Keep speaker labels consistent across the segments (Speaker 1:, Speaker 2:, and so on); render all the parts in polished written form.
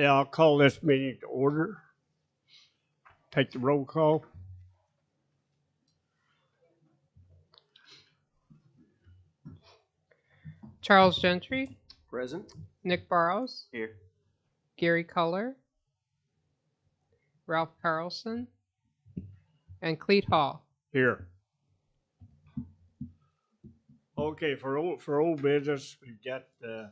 Speaker 1: Yeah, I'll call this meeting to order. Take the roll call.
Speaker 2: Charles Gentry,
Speaker 3: Present.
Speaker 2: Nick Burrows,
Speaker 3: Here.
Speaker 2: Gary Culler, Ralph Carlson, and Cleet Hall.
Speaker 1: Here. Okay, for old business, we've got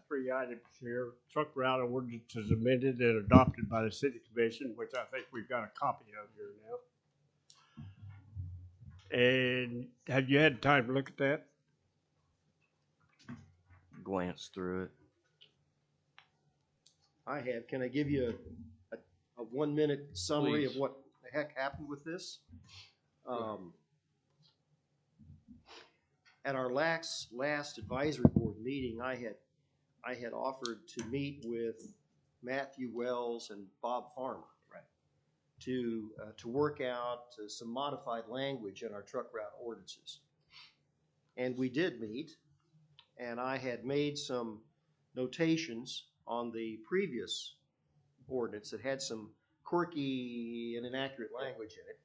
Speaker 1: 3 items here. Truck route ordinance is amended and adopted by the city commission, which I think we've got a copy of here now. And have you had time to look at that?
Speaker 3: Glance through it.
Speaker 4: I have. Can I give you a 1-minute summary
Speaker 3: Please.
Speaker 4: of what the heck happened with this? At our last advisory board meeting, I had offered to meet with Matthew Wells and Bob Farmer.
Speaker 3: Right.
Speaker 4: To work out some modified language in our truck route ordinances. And we did meet, and I had made some notations on the previous ordinance that had some quirky and inaccurate language in it.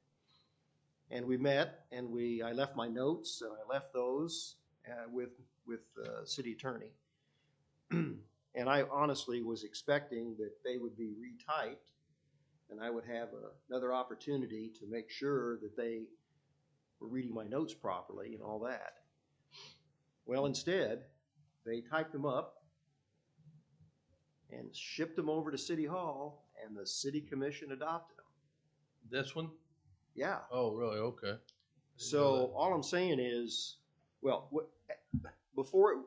Speaker 4: And we met, and I left my notes, and I left those with the city attorney. And I honestly was expecting that they would be retyped, and I would have another opportunity to make sure that they were reading my notes properly and all that. Well, instead, they typed them up and shipped them over to City Hall, and the city commission adopted them.
Speaker 5: This one?
Speaker 4: Yeah.
Speaker 5: Oh, really? Okay.
Speaker 4: So all I'm saying is, well, before it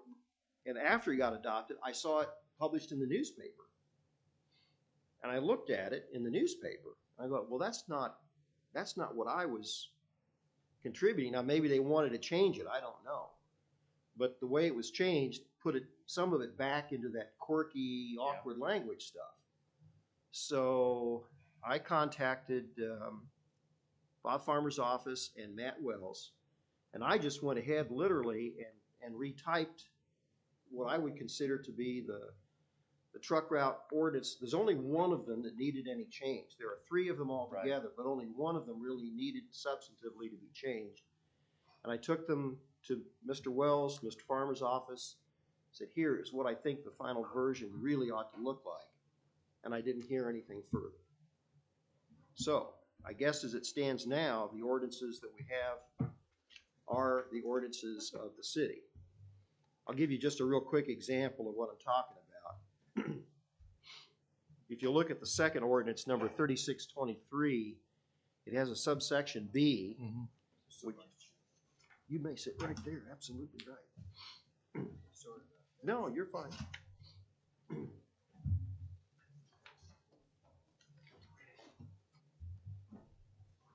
Speaker 4: and after it got adopted, I saw it published in the newspaper. And I looked at it in the newspaper. I thought, well, that's not what I was contributing. Now, maybe they wanted to change it. I don't know. But the way it was changed put some of it back into that quirky, awkward language stuff. So I contacted Bob Farmer's office and Matt Wells, and I just went ahead literally and retyped what I would consider to be the truck route ordinance. There's only one of them that needed any change. There are 3 of them all together, but only one of them really needed substantively to be changed. And I took them to Mr. Wells, Mr. Farmer's office, said, here is what I think the final version really ought to look like. And I didn't hear anything further. So I guess as it stands now, the ordinances that we have are the ordinances of the city. I'll give you just a real quick example of what I'm talking about. If you look at the second ordinance, number 3623, it has a subsection B, which you may sit right there, absolutely right. No, you're fine.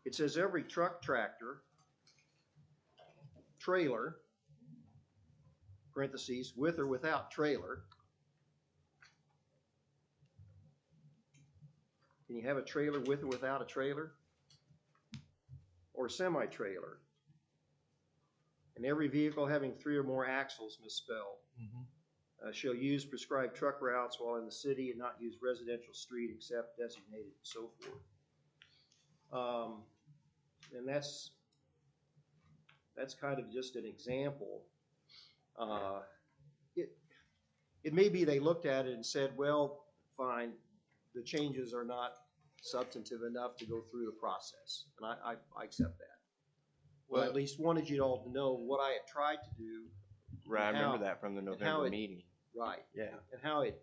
Speaker 4: It says every truck, tractor, trailer, parentheses, with or without trailer. Can you have a trailer with or without a trailer? Or semi-trailer? And every vehicle having 3 or more axles, misspelled, shall use prescribed truck routes while in the city and not use residential street except designated and so forth. And that's kind of just an example. It may be they looked at it and said, well, fine, the changes are not substantive enough to go through the process. And I accept that. Well, I at least wanted you all to know what I had tried to do.
Speaker 3: Right, I remember that from the November meeting.
Speaker 4: Right.
Speaker 3: Yeah.
Speaker 4: And how it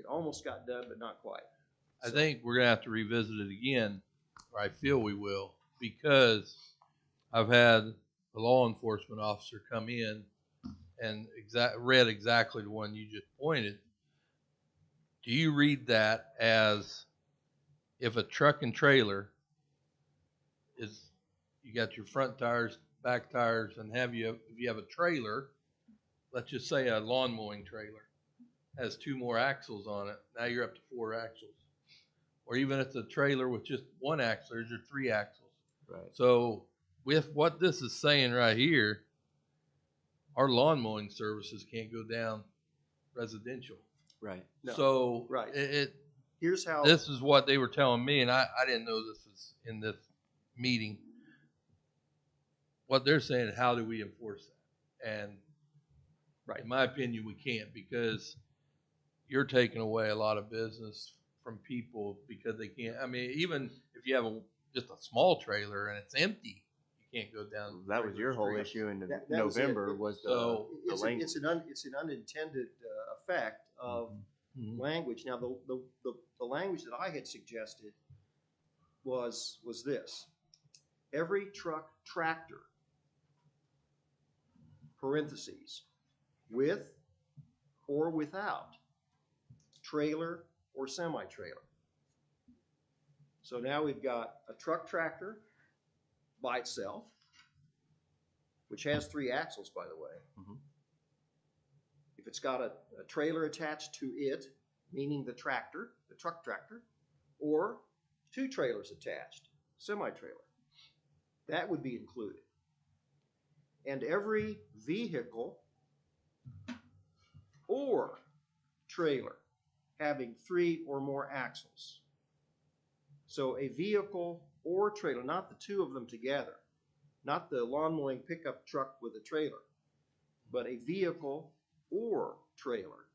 Speaker 4: almost got done, but not quite.
Speaker 5: I think we're gonna have to revisit it again, or I feel we will, because I've had a law enforcement officer come in and read exactly the one you just pointed. Do you read that as if a truck and trailer is, you got your front tires, back tires, and if you have a trailer, let's just say a lawn mowing trailer, has 2 more axles on it, now you're up to 4 axles. Or even if it's a trailer with just 1 axle, there's your 3 axles.
Speaker 3: Right.
Speaker 5: So with what this is saying right here, our lawn mowing services can't go down residential.
Speaker 3: Right.
Speaker 4: No.
Speaker 5: So
Speaker 4: Right. here's how.
Speaker 5: This is what they were telling me, and I didn't know this was in this meeting. What they're saying, how do we enforce that? And
Speaker 4: Right.
Speaker 5: in my opinion, we can't, because you're taking away a lot of business from people because they can't. I mean, even if you have just a small trailer and it's empty, you can't go down.
Speaker 3: That was your whole
Speaker 5: Street.
Speaker 3: issue in
Speaker 4: That was it.
Speaker 3: November was the,
Speaker 5: So-
Speaker 3: the language.
Speaker 4: It's an unintended effect of
Speaker 5: Mhm.
Speaker 4: language. Now, the language that I had suggested was this: every truck tractor, parentheses, with or without trailer or semi-trailer. So now we've got a truck tractor by itself, which has 3 axles, by the way.
Speaker 3: Mhm.
Speaker 4: If it's got a trailer attached to it, meaning the truck tractor, or 2 trailers attached, semi-trailer, that would be included. And every vehicle or trailer having 3 or more axles. So a vehicle or trailer, not the 2 of them together, not the lawn mowing pickup truck with a trailer, but a vehicle or trailer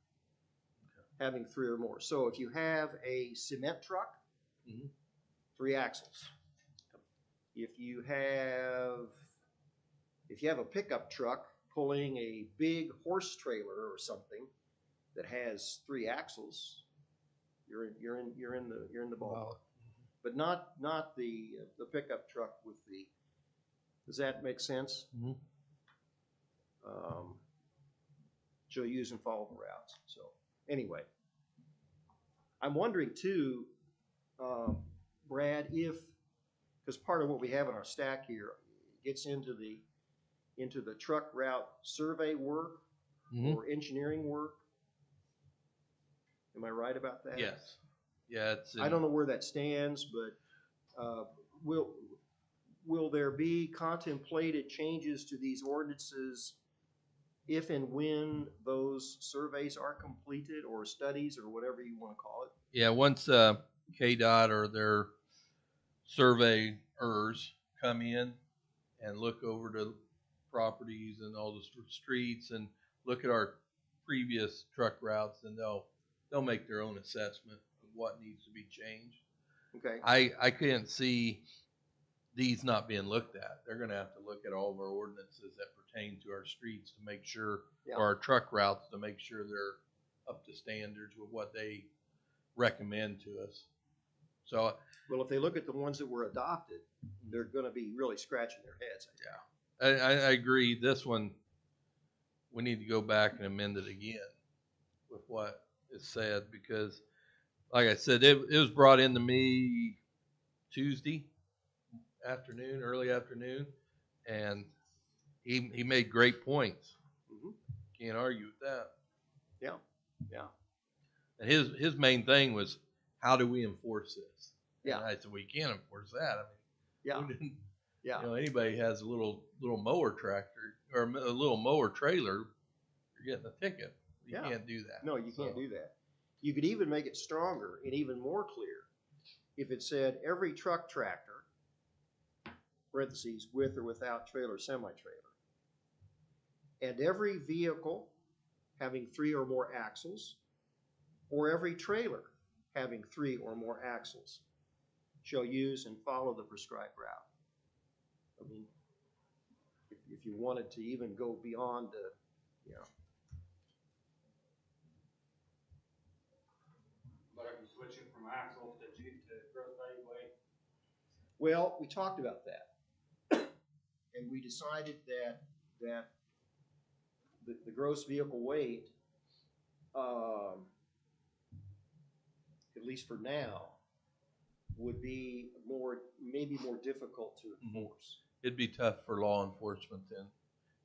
Speaker 4: having 3 or more. So if you have a cement truck,
Speaker 5: Mhm.
Speaker 4: 3 axles. If you have a pickup truck pulling a big horse trailer or something that has 3 axles, you're in the ballpark. But not the pickup truck with the. Does that make sense?
Speaker 5: Mhm.
Speaker 4: She'll use and follow the routes. So anyway, I'm wondering too, Brad, because part of what we have in our stack here gets into the truck route survey work
Speaker 5: Mhm.
Speaker 4: or engineering work. Am I right about that?
Speaker 5: Yes. Yeah, it's.
Speaker 4: I don't know where that stands, but will there be contemplated changes to these ordinances if and when those surveys are completed, or studies, or whatever you want to call it?
Speaker 5: Yeah, once KDOT or their surveyors come in and look over the properties and all the streets and look at our previous truck routes, and they'll make their own assessment of what needs to be changed.
Speaker 4: Okay.
Speaker 5: I can't see these not being looked at. They're gonna have to look at all of our ordinances that pertain to our streets to make sure,
Speaker 4: Yeah.
Speaker 5: or our truck routes to make sure they're up to standards with what they recommend to us. So,
Speaker 4: Well, if they look at the ones that were adopted, they're going to be really scratching their heads.
Speaker 5: I agree. This one, we need to go back and amend it again with what is said, because, like I said, it was brought into me Tuesday afternoon, early afternoon, and he made great points.
Speaker 4: Mhm.
Speaker 5: Can't argue with that.
Speaker 4: Yeah. Yeah.
Speaker 5: And his main thing was, how do we enforce this?
Speaker 4: Yeah.
Speaker 5: And I said, we can't enforce that. I mean,
Speaker 4: Yeah.
Speaker 5: we didn't,
Speaker 4: Yeah.
Speaker 5: you know, anybody has a little mower tractor or a little mower trailer, you're getting a ticket. You
Speaker 4: Yeah.
Speaker 5: can't do that.
Speaker 4: No, you can't
Speaker 5: So,
Speaker 4: do that. You could even make it stronger and even more clear if it said every truck tractor, parentheses, with or without trailer, semi-trailer, and every vehicle having 3 or more axles, or every trailer having 3 or more axles, shall use and follow the prescribed route. I mean, if you wanted to even go beyond the, you know.
Speaker 1: But are you switching from axles to gross value weight?
Speaker 4: Well, we talked about that. And we decided that the gross vehicle weight, at least for now, would be maybe more difficult to enforce.
Speaker 5: it'd be tough for law enforcement then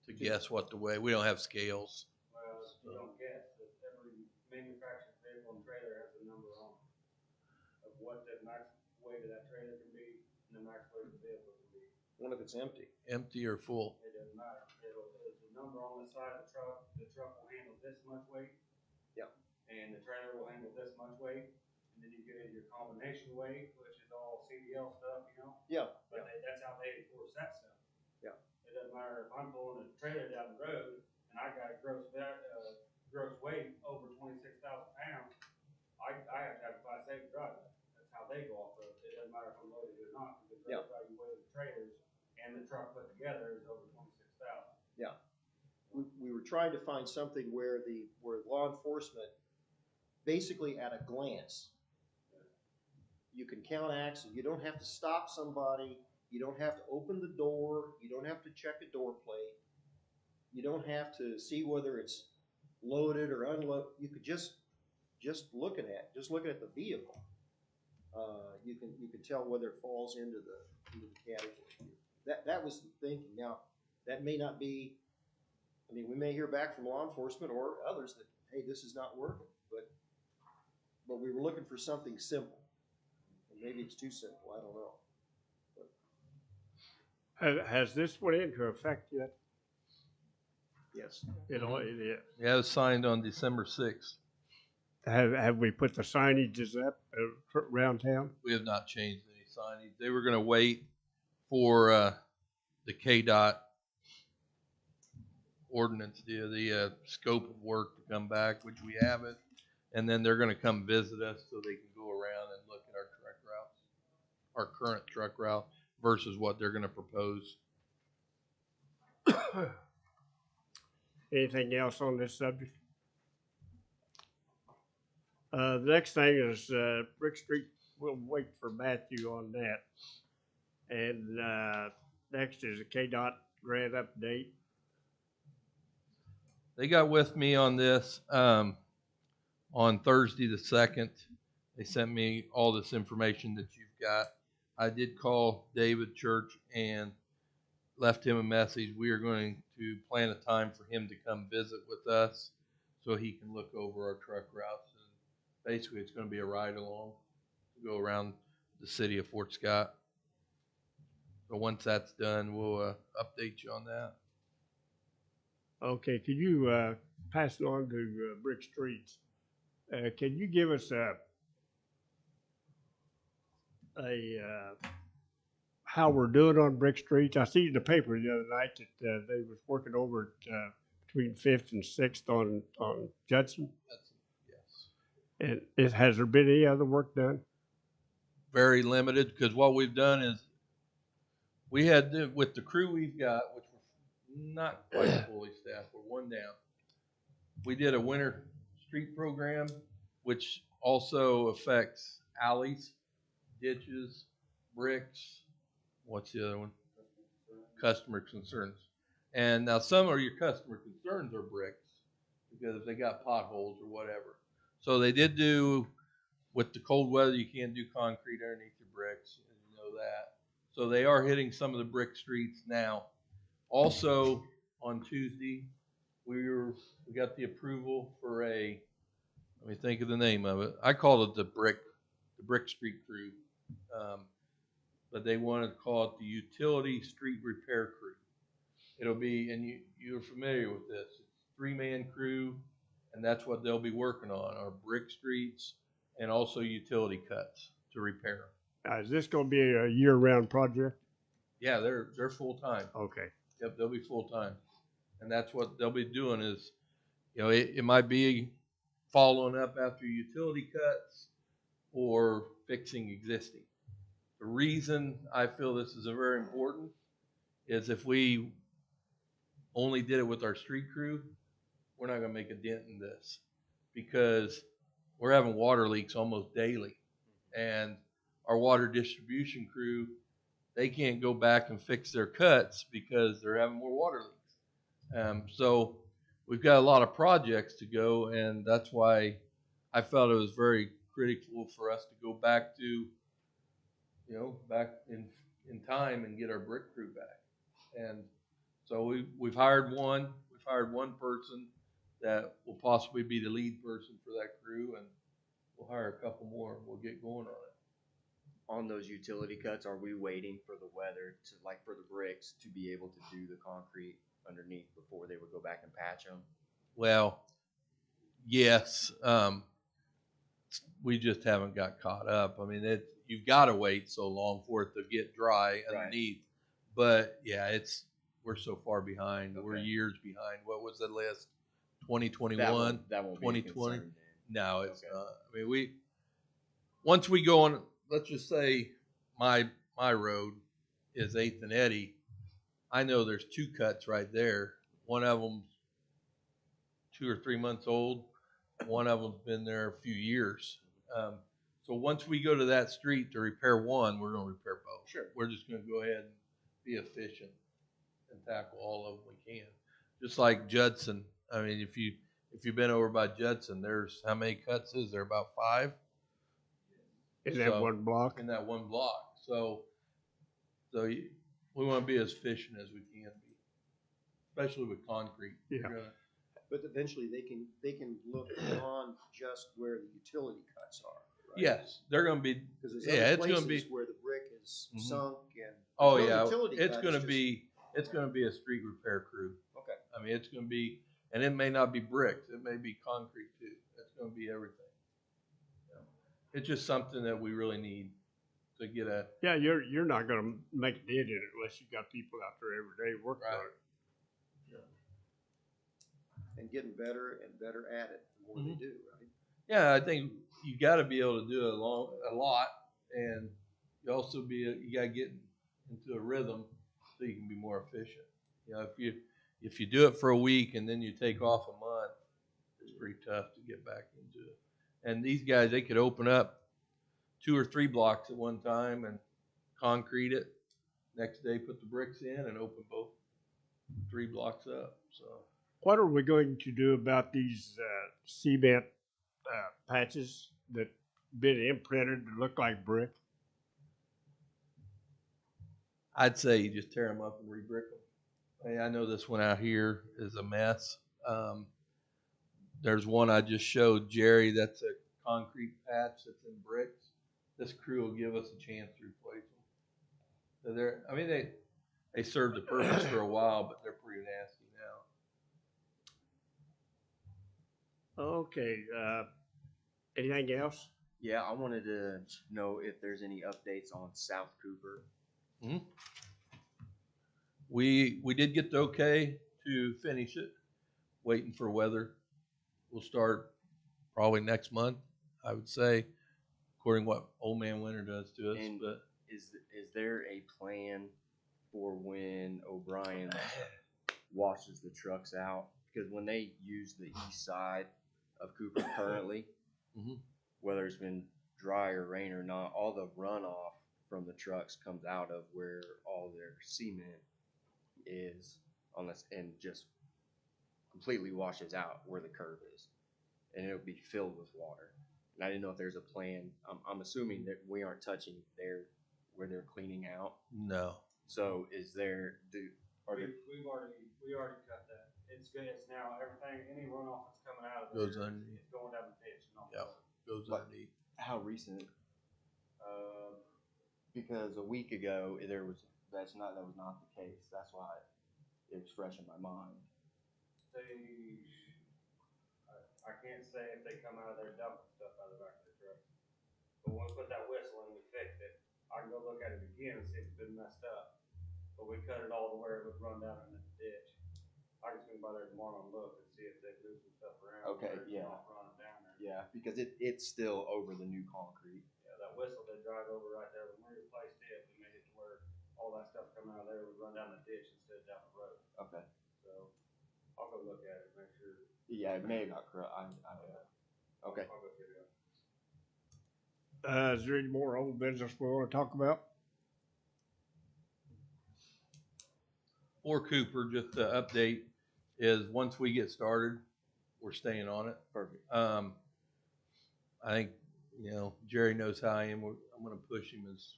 Speaker 5: to guess what the way. We don't have scales.
Speaker 1: Well, you don't guess, that every manufactured vehicle and trailer has a number on it of what the max weight of that trailer can be and the max weight of the vehicle can be.
Speaker 4: What if it's empty?
Speaker 5: Empty or full.
Speaker 1: It doesn't matter. There's a number on the side of the truck will handle this much weight.
Speaker 4: Yeah.
Speaker 1: And the trailer will handle this much weight.
Speaker 6: and then you get into your combination weight, which is all CDL stuff, you know?
Speaker 4: Yeah,
Speaker 6: But that's how they enforce that stuff.
Speaker 4: Yeah.
Speaker 6: It doesn't matter if I'm pulling a trailer down the road and I got a gross weight over 26,000 pounds, I have to have a Class A to drive that. That's how they go off of it. It doesn't matter if I'm loaded or not, because
Speaker 4: Yeah.
Speaker 6: that's how you weigh the trailers and the truck put together is over 26,000.
Speaker 4: yeah. We were trying to find something where law enforcement, basically at a glance, you can count accidents. You don't have to stop somebody. You don't have to open the door. You don't have to check a door plate. You don't have to see whether it's loaded or unloaded. You could just looking at the vehicle, you can tell whether it falls into the category. That was the thinking. Now, that may not be. I mean, we may hear back from law enforcement or others that, hey, this is not working, but we were looking for something simple. And maybe it's too simple, I don't know.
Speaker 1: Has this went into effect yet?
Speaker 4: Yes.
Speaker 1: You know,
Speaker 5: Yeah, it was signed on December 6th.
Speaker 1: have we put the signages up around town?
Speaker 5: We have not changed any signage. They were gonna wait for, the KDOT ordinance, the scope of work to come back, which we haven't. And then they're gonna come visit us so they can go around and look at our truck routes, our current truck route versus what they're gonna propose.
Speaker 1: Anything else on this subject? The next thing is, Brick Street, we'll wait for Matthew on that. And, next is a KDOT grant update.
Speaker 5: They got with me on this, on Thursday the 2nd. They sent me all this information that you've got. I did call David Church and left him a message. We are going to plan a time for him to come visit with us so he can look over our truck routes. And basically, it's going to be a ride along to go around the city of Fort Scott. So once that's done, we'll update you on that.
Speaker 1: Okay, could you, pass it on to, Brick Streets? Can you give us how we're doing on Brick Streets? I see in the paper the other night that, they was working over at, between 5th and 6th on Judson.
Speaker 5: Yes.
Speaker 1: And has there been any other work done?
Speaker 5: Very limited, because what we've done is we had with the crew we've got, which we're not quite fully staffed, we're one down. We did a winter street program, which also affects alleys, ditches, bricks. What's the other one? Customer concerns. And now some of your customer concerns are bricks because they got potholes or whatever. So they did do, with the cold weather, you can't do concrete underneath your bricks, and you know that. So they are hitting some of the brick streets now. Also, on Tuesday, we got the approval for let me think of the name of it. I called it the Brick Street Crew. But they wanted to call it the Utility Street Repair Crew. It'll be, and you're familiar with this, it's a 3-man crew, and that's what they'll be working on, are brick streets and also utility cuts to repair them.
Speaker 1: Is this gonna be a year-round project?
Speaker 5: Yeah, they're full-time.
Speaker 1: Okay.
Speaker 5: Yep, they'll be full-time. And that's what they'll be doing is, you know, it might be following up after utility cuts or fixing existing. The reason I feel this is very important is if we only did it with our street crew, we're not going to make a dent in this because we're having water leaks almost daily. And our water distribution crew, they can't go back and fix their cuts because they're having more water leaks. So we've got a lot of projects to go, and that's why I felt it was very critical for us to go back to, back in time and get our brick crew back. And so we've hired one. We've hired one person that will possibly be the lead person for that crew, and we'll hire a couple more and we'll get going on it.
Speaker 3: On those utility cuts, are we waiting for the weather to, like for the bricks, to be able to do the concrete underneath before they would go back and patch them?
Speaker 5: Well, yes. we just haven't got caught up. I mean, you've got to wait so long for it to get dry
Speaker 3: Right.
Speaker 5: underneath. But yeah, we're so far behind. We're
Speaker 3: Okay.
Speaker 5: years behind. What was the list? 2021,
Speaker 3: That won't be a
Speaker 5: 2020.
Speaker 3: concern then.
Speaker 5: No, it's
Speaker 3: Okay.
Speaker 5: not. I mean, once we go on, let's just say my road is 8th and Eddy. I know there's 2 cuts right there. One of them's 2 or 3 months old. One of them's been there a few years. So once we go to that street to repair one, we're going to repair both.
Speaker 3: Sure.
Speaker 5: We're just going to go ahead and be efficient and tackle all of them we can. Just like Judson. I mean, if you've been over by Judson, there's how many cuts is there? About 5
Speaker 1: In that one block.
Speaker 5: in that one block. So we want to be as efficient as we can be, especially with concrete.
Speaker 1: Yeah.
Speaker 5: We're gonna-
Speaker 4: But eventually they can look beyond just where the utility cuts are. Right?
Speaker 5: Yes, they're going to be.
Speaker 4: Because there's
Speaker 5: Yeah,
Speaker 4: other
Speaker 5: it's gonna
Speaker 4: places
Speaker 5: be-
Speaker 4: where the brick is
Speaker 5: Mhm.
Speaker 4: sunk and.
Speaker 5: Oh
Speaker 4: there's no
Speaker 5: yeah,
Speaker 4: utility
Speaker 5: it's
Speaker 4: cut,
Speaker 5: going to
Speaker 4: just-
Speaker 5: be a street repair crew.
Speaker 4: Okay.
Speaker 5: I mean, it's going to be, and it may not be bricks, it may be concrete too. It's going to be everything. Yeah. It's just something that we really need to get a.
Speaker 1: Yeah, you're not gonna make a dent in it unless you got people out there every day working on
Speaker 5: Right.
Speaker 1: it.
Speaker 4: And getting better and better at it the more they
Speaker 5: Mhm.
Speaker 4: do, right?
Speaker 5: Yeah, I think you got to be able to do a lot, and you also you got to get into a rhythm so you can be more efficient. You know, if you do it for a week and then you take off a month, it's pretty tough to get back into it. And these guys, they could open up 2 or 3 blocks at one time and concrete it. Next day, put the bricks in and open both 3 blocks up. So.
Speaker 1: What are we going to do about these cement patches that been imprinted to look like brick?
Speaker 5: I'd say you just tear them up and re-brick them. Hey, I know this one out here is a mess. There's one I just showed Jerry. That's a concrete patch that's in bricks. This crew will give us a chance to replace them. So they served a purpose for a while, but they're pretty nasty now.
Speaker 1: Okay, anything else?
Speaker 3: Yeah, I wanted to know if there's any updates on South Cooper.
Speaker 5: We did get the okay to finish it. Waiting for weather. We'll start probably next month, I would say, according to what Old Man Winter does to us.
Speaker 3: And
Speaker 5: But
Speaker 3: is there a plan for when O'Brien washes the trucks out? Because when they use the east side of Cooper currently,
Speaker 5: Mhm.
Speaker 3: whether it's been dry or rain or not, all the runoff from the trucks comes out of where all their cement is on this and just completely washes out where the curb is, and it'll be filled with water. And I didn't know if there's a plan. I'm assuming that we aren't touching where they're cleaning out.
Speaker 5: no.
Speaker 3: So is there are there
Speaker 6: We already cut that. It's good. It's now everything, any runoff that's coming out of
Speaker 5: Goes
Speaker 6: there,
Speaker 5: underneath.
Speaker 6: it's going down the ditch. Not
Speaker 5: Yep. Goes
Speaker 3: What?
Speaker 5: underneath.
Speaker 3: how recent? Because a week ago that was not the case. That's why it was fresh in my mind.
Speaker 6: I can't say if they come out of there dumping stuff out of the back of the truck. But when we put that whistle in, we fixed it. I can go look at it again and see if it's been messed up. But we cut it all to where it would run down in the ditch. I can swing by there tomorrow and look and see if they moved some stuff around.
Speaker 3: Okay,
Speaker 6: where it's
Speaker 3: yeah.
Speaker 6: not running down there.
Speaker 3: Yeah, because it's still over the new concrete.
Speaker 6: Yeah, that whistle they drive over right there, when we replaced it, we made it to where all that stuff coming out of there would run down the ditch instead of down the road.
Speaker 3: Okay.
Speaker 6: So I'll go look at it, make sure.
Speaker 3: Yeah, it may have got corrupt. Okay.
Speaker 6: I'll go figure it out.
Speaker 1: Is there any more old business we want to talk about?
Speaker 5: For Cooper, just to update, is once we get started, we're staying on it.
Speaker 3: Perfect.
Speaker 5: I think, Jerry knows how I am. I'm going to push him as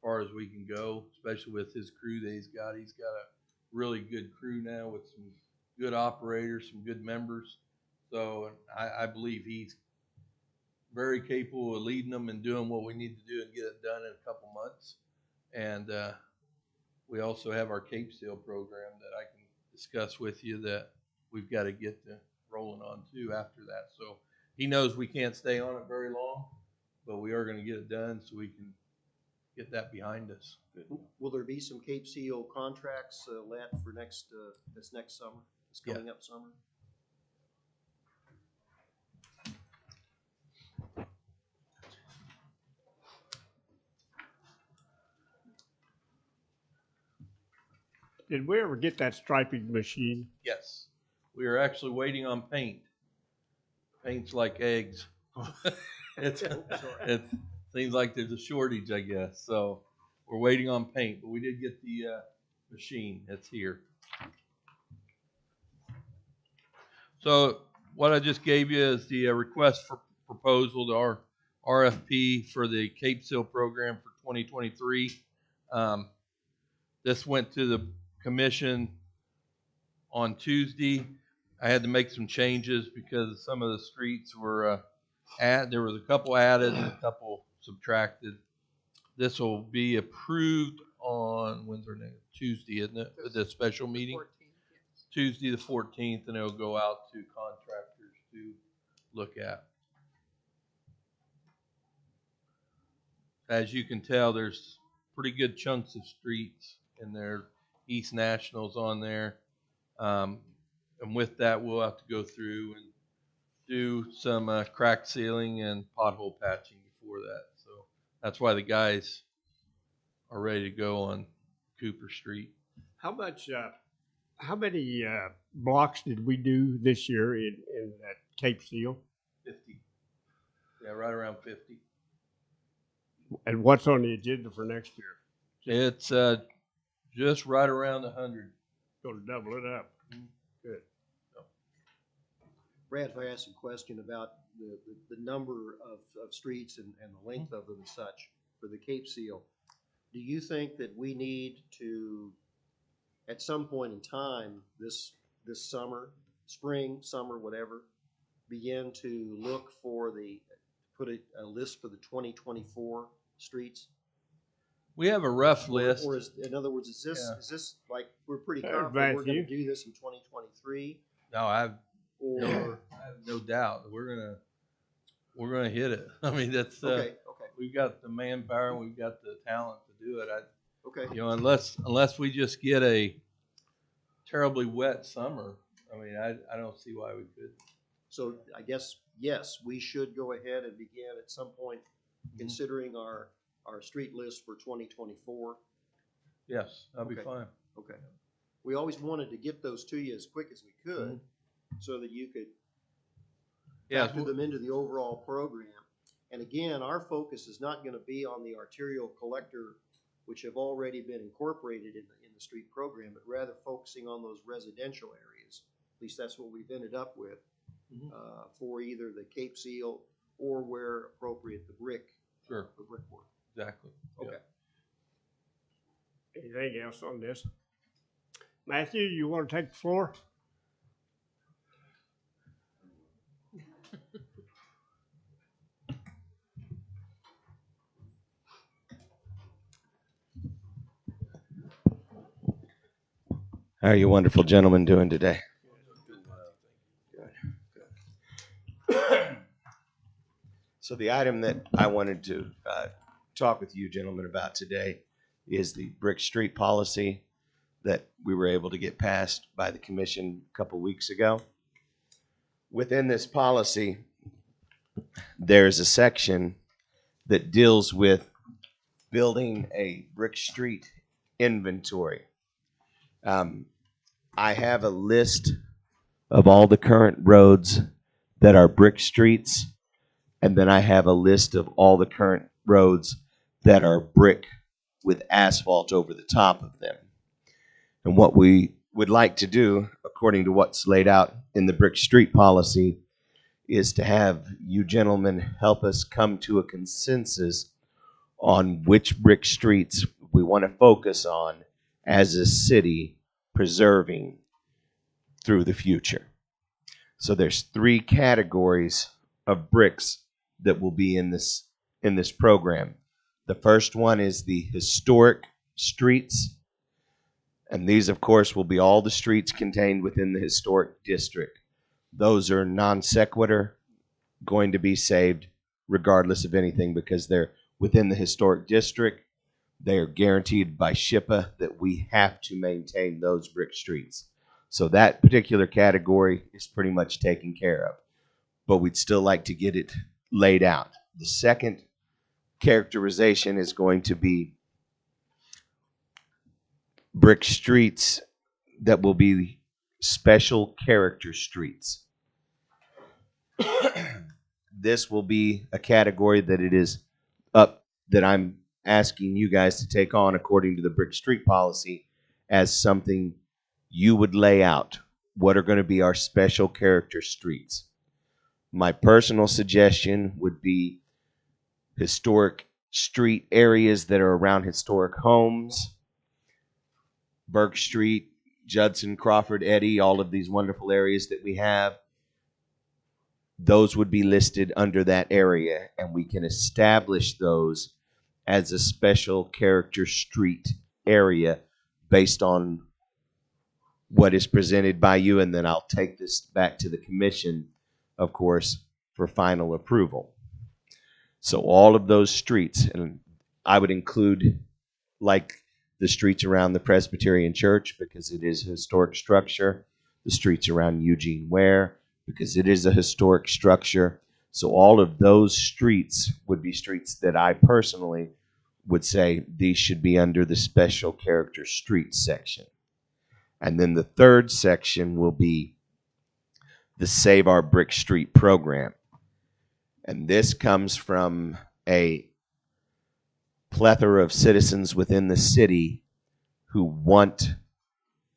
Speaker 5: far as we can go, especially with his crew that he's got. He's got a really good crew now with some good operators, some good members. So I believe he's very capable of leading them and doing what we need to do and get it done in a couple months. And we also have our Cape Seal program that I can discuss with you that we've got to get rolling on too after that. So he knows we can't stay on it very long. but we are gonna get it done so we can get that behind us.
Speaker 4: Will there be some Cape Seal contracts let for this next summer, this
Speaker 5: Yeah.
Speaker 4: coming up summer?
Speaker 1: Did we ever get that striping machine?
Speaker 5: Yes, we are actually waiting on paint. Paint's like eggs. It seems like there's a shortage, I guess. So we're waiting on paint, but we did get the machine. It's here. So what I just gave you is the request for proposal to our RFP for the Cape Seal program for 2023. This went to the commission on Tuesday. I had to make some changes because some of the streets were there was a couple added and a couple subtracted. This will be approved on when's our next Tuesday, isn't it? The special meeting.
Speaker 2: 14th, yes.
Speaker 5: Tuesday the 14th, and it'll go out to contractors to look at. As you can tell, there's pretty good chunks of streets in there. East National's on there. And with that, we'll have to go through and do some crack sealing and pothole patching before that. So that's why the guys are ready to go on Cooper Street.
Speaker 1: How many blocks did we do this year in that Cape Seal?
Speaker 5: 50. Yeah, right around 50.
Speaker 1: And what's on the agenda for next year?
Speaker 5: It's just right around 100.
Speaker 1: Going to double it up. Good.
Speaker 4: Brad, if I ask a question about the number of streets and the length of them and such for the Cape Seal, do you think that we need to, at some point in time, this summer, spring, summer, whatever, begin to look for put a list for the 2024 streets?
Speaker 5: We have a rough list.
Speaker 4: Or in other words, is this like, we're pretty confident we're
Speaker 1: Matthew?
Speaker 4: gonna do this in 2023?
Speaker 5: No, I have
Speaker 4: Or,
Speaker 5: no doubt we're gonna hit it. I mean, that's
Speaker 4: okay,
Speaker 5: we've got the manpower and we've got the talent to do it.
Speaker 4: okay.
Speaker 5: You know, unless we just get a terribly wet summer, I mean, I don't see why we couldn't.
Speaker 4: So I guess, yes, we should go ahead and begin at some point considering our street list for 2024.
Speaker 5: Yes, that'll be
Speaker 4: Okay.
Speaker 5: fine.
Speaker 4: Okay. We always wanted to get those to you as quick as we could so that you could
Speaker 5: Yes,
Speaker 4: factor them into the overall program. And again, our focus is not going to be on the arterial collector, which have already been incorporated in the street program, but rather focusing on those residential areas. At least that's what we've ended up with for either the Cape Seal or where appropriate, the brickwork.
Speaker 5: exactly.
Speaker 4: Okay.
Speaker 1: Anything else on this? Matthew, you want to take the floor?
Speaker 7: How are you wonderful gentlemen doing today? Good. So the item that I wanted to talk with you gentlemen about today is the brick street policy that we were able to get passed by the commission a couple weeks ago. Within this policy, there's a section that deals with building a brick street inventory. I have a list of all the current roads that are brick streets, and then I have a list of all the current roads that are brick with asphalt over the top of them. And what we would like to do, according to what's laid out in the brick street policy, is to have you gentlemen help us come to a consensus on which brick streets we want to focus on as a city preserving through the future. So there's 3 categories of bricks that will be in this program. The first one is the historic streets, and these of course will be all the streets contained within the historic district. Those are non sequitur, going to be saved regardless of anything, because they're within the historic district. They are guaranteed by SHPA that we have to maintain those brick streets. So that particular category is pretty much taken care of. But we'd still like to get it laid out. The second characterization is going to be brick streets that will be special character streets. This will be a category that it is up that I'm asking you guys to take on according to the brick street policy as something you would lay out. What are going to be our special character streets? My personal suggestion would be historic street areas that are around historic homes, Burke Street, Judson, Crawford, Eddy, all of these wonderful areas that we have. Those would be listed under that area, and we can establish those as a special character street area based on what is presented by you, and then I'll take this back to the commission, of course, for final approval. So all of those streets, and I would include like the streets around the Presbyterian Church because it is a historic structure, the streets around Eugene Ware because it is a historic structure. So all of those streets would be streets that I personally would say these should be under the special character streets section. And then the third section will be the Save Our Brick Street program. And this comes from a plethora of citizens within the city who want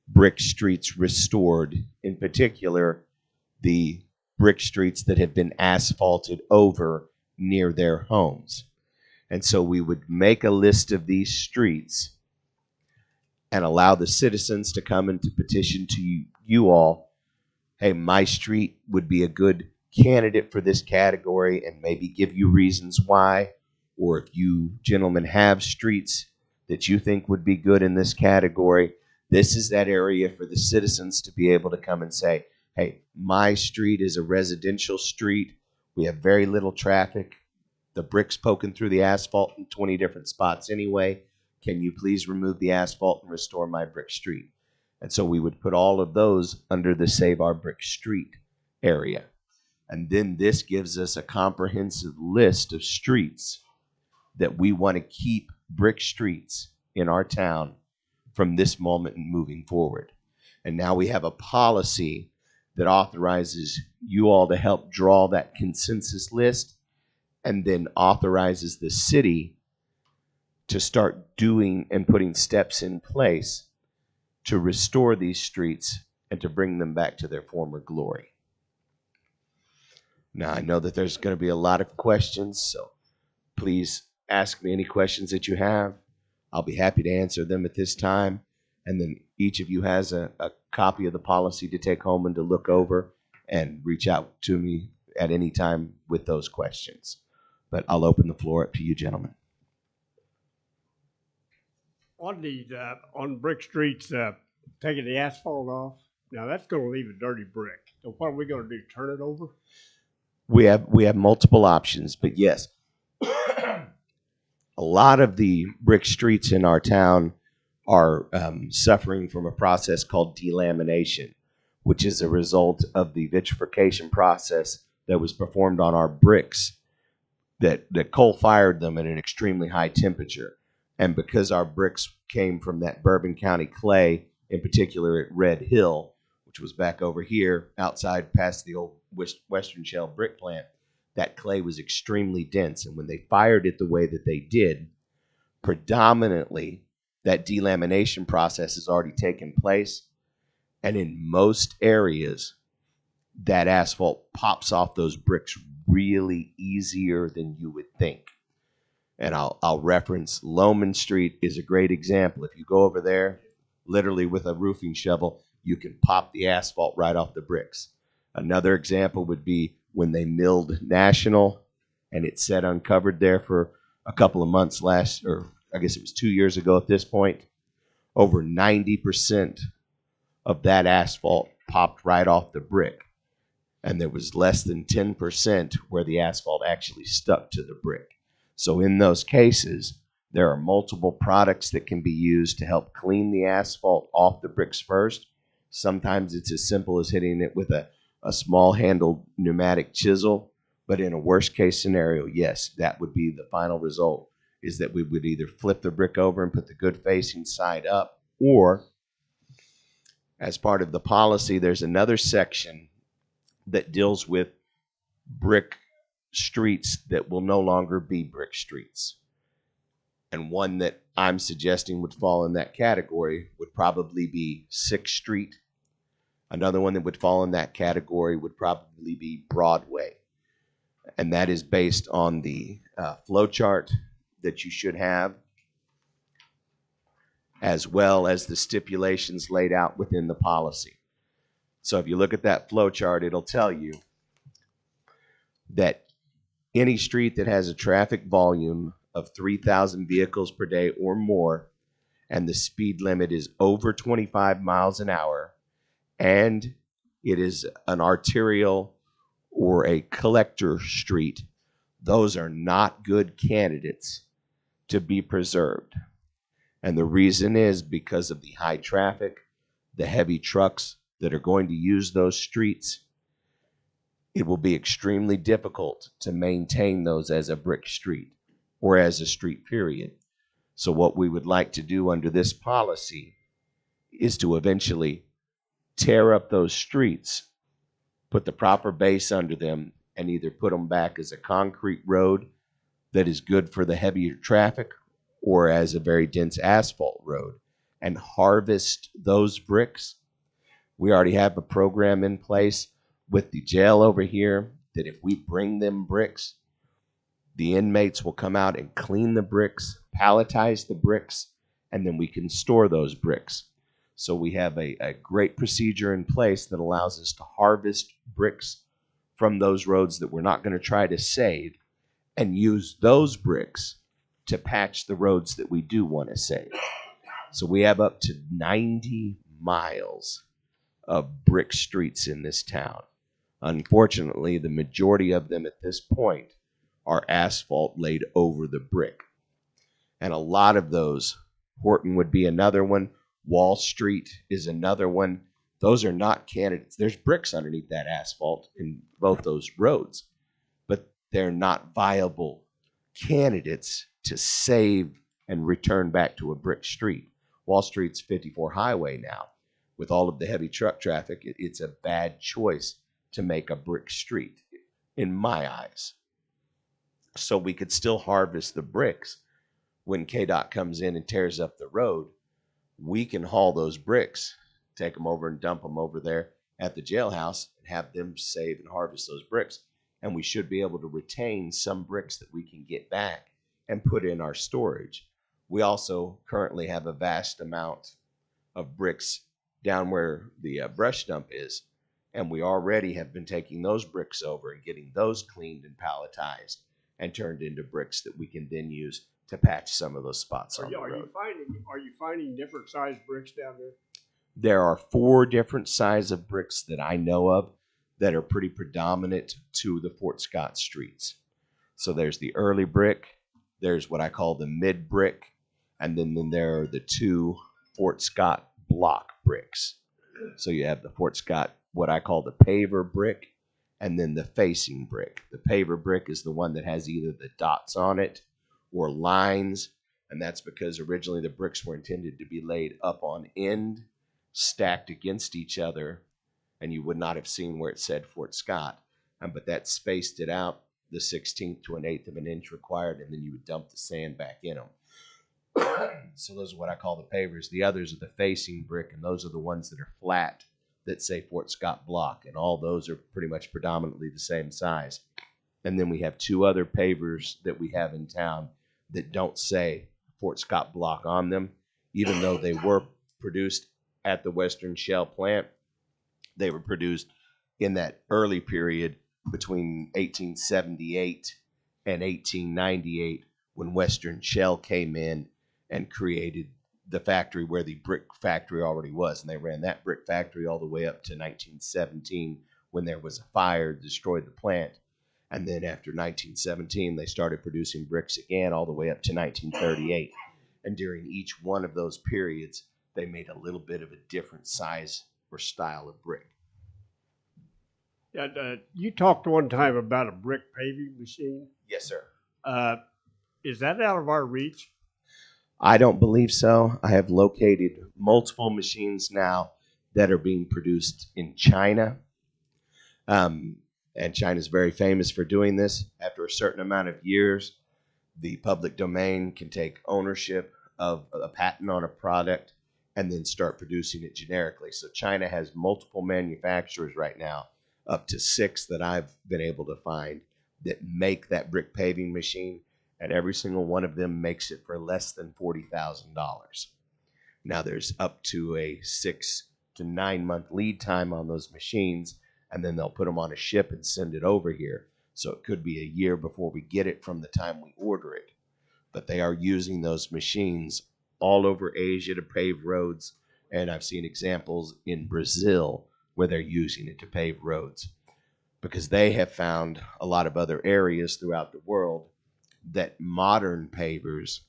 Speaker 7: brick streets restored, in particular, the brick streets that have been asphalted over near their homes. And so we would make a list of these streets and allow the citizens to come and to petition to you all, hey, my street would be a good candidate for this category, and maybe give you reasons why. Or if you gentlemen have streets that you think would be good in this category, this is that area for the citizens to be able to come and say, hey, my street is a residential street. We have very little traffic. The brick's poking through the asphalt in 20 different spots anyway. Can you please remove the asphalt and restore my brick street? And so we would put all of those under the Save Our Brick Street area. And then this gives us a comprehensive list of streets that we want to keep brick streets in our town from this moment and moving forward. And now we have a policy that authorizes you all to help draw that consensus list, and then authorizes the city to start doing and putting steps in place to restore these streets and to bring them back to their former glory. Now, I know that there's going to be a lot of questions, so please ask me any questions that you have. I'll be happy to answer them at this time. And then each of you has a copy of the policy to take home and to look over, and reach out to me at any time with those questions. But I'll open the floor up to you, gentlemen.
Speaker 1: On the, on brick streets, taking the asphalt off, now that's gonna leave a dirty brick. So what are we gonna do, turn it over?
Speaker 7: We have multiple options, but yes, a lot of the brick streets in our town are suffering from a process called delamination, which is a result of the vitrification process that was performed on our bricks that coal-fired them at an extremely high temperature. And because our bricks came from that Bourbon County clay, in particular at Red Hill, which was back over here outside past the old Western Shell brick plant, that clay was extremely dense. And when they fired it the way that they did, predominantly that delamination process has already taken place. And in most areas, that asphalt pops off those bricks really easier than you would think. And I'll reference Loman Street is a great example. If you go over there, literally with a roofing shovel, you can pop the asphalt right off the bricks. Another example would be when they milled National, and it sat uncovered there for a couple of months or I guess it was 2 years ago at this point. Over 90% of that asphalt popped right off the brick. and there was less than 10% where the asphalt actually stuck to the brick. So in those cases, there are multiple products that can be used to help clean the asphalt off the bricks first. Sometimes it's as simple as hitting it with a small handled pneumatic chisel. But in a worst case scenario, yes, that would be the final result, is that we would either flip the brick over and put the good facing side up, or as part of the policy, there's another section that deals with brick streets that will no longer be brick streets. And one that I'm suggesting would fall in that category would probably be 6th Street. Another one that would fall in that category would probably be Broadway. And that is based on the flow chart that you should have, as well as the stipulations laid out within the policy. So if you look at that flow chart, it'll tell you that any street that has a traffic volume of 3,000 vehicles per day or more, and the speed limit is over 25 miles an hour, and it is an arterial or a collector street, those are not good candidates to be preserved. And the reason is because of the high traffic, the heavy trucks that are going to use those streets. It will be extremely difficult to maintain those as a brick street or as a street, period. So what we would like to do under this policy is to eventually tear up those streets, put the proper base under them, and either put them back as a concrete road that is good for the heavier traffic, or as a very dense asphalt road, and harvest those bricks. We already have a program in place with the jail over here that if we bring them bricks, the inmates will come out and clean the bricks, palletize the bricks, and then we can store those bricks. So we have a great procedure in place that allows us to harvest bricks from those roads that we're not going to try to save, and use those bricks to patch the roads that we do want to save. So we have up to 90 miles of brick streets in this town. Unfortunately, the majority of them at this point are asphalt laid over the brick. And a lot of those, Horton would be another one, Wall Street is another one. Those are not candidates. There's bricks underneath that asphalt in both those roads, but they're not viable candidates to save and return back to a brick street. Wall Street's 54 highway now. With all of the heavy truck traffic, it's a bad choice to make a brick street, in my eyes. So we could still harvest the bricks. When KDOT comes in and tears up the road, we can haul those bricks, take them over and dump them over there at the jailhouse, and have them save and harvest those bricks. And we should be able to retain some bricks that we can get back and put in our storage. We also currently have a vast amount of bricks down where the brush dump is, and we already have been taking those bricks over and getting those cleaned and palletized and turned into bricks that we can then use to patch some of those spots on the road.
Speaker 1: Are you finding different sized bricks down there?
Speaker 7: There are 4 different sizes of bricks that I know of that are pretty predominant to the Fort Scott streets. So there's the early brick, there's what I call the mid brick, and then there are the 2 Fort Scott block bricks. So you have the Fort Scott, what I call the paver brick, and then the facing brick. The paver brick is the one that has either the dots on it or lines, and that's because originally the bricks were intended to be laid up on end, stacked against each other, and you would not have seen where it said Fort Scott. But that spaced it out the 16th to 1/8 of an inch required, and then you would dump the sand back in them. So those are what I call the pavers. The others are the facing brick, and those are the ones that are flat that say Fort Scott block, and all those are pretty much predominantly the same size. And then we have 2 other pavers that we have in town that don't say Fort Scott block on them, even though they were produced at the Western Shell plant. They were produced in that early period between 1878 and 1898, when Western Shell came in and created the factory where the brick factory already was. And they ran that brick factory all the way up to 1917, when there was a fire, destroyed the plant. And then after 1917, they started producing bricks again all the way up to 1938. And during each one of those periods, they made a little bit of a different size or style of brick.
Speaker 1: Yeah, you talked one time about a brick paving machine.
Speaker 7: Yes, sir.
Speaker 1: Is that out of our reach?
Speaker 7: I don't believe so. I have located multiple machines now that are being produced in China. And China is very famous for doing this. After a certain amount of years, the public domain can take ownership of a patent on a product and then start producing it generically. So China has multiple manufacturers right now, up to 6 that I've been able to find, that make that brick paving machine, and every single one of them makes it for less than $40,000. Now there's up to a 6 to 9 month lead time on those machines, and then they'll put them on a ship and send it over here. So it could be a year before we get it from the time we order it. But they are using those machines all over Asia to pave roads, and I've seen examples in Brazil where they're using it to pave roads, because they have found a lot of other areas throughout the world that modern pavers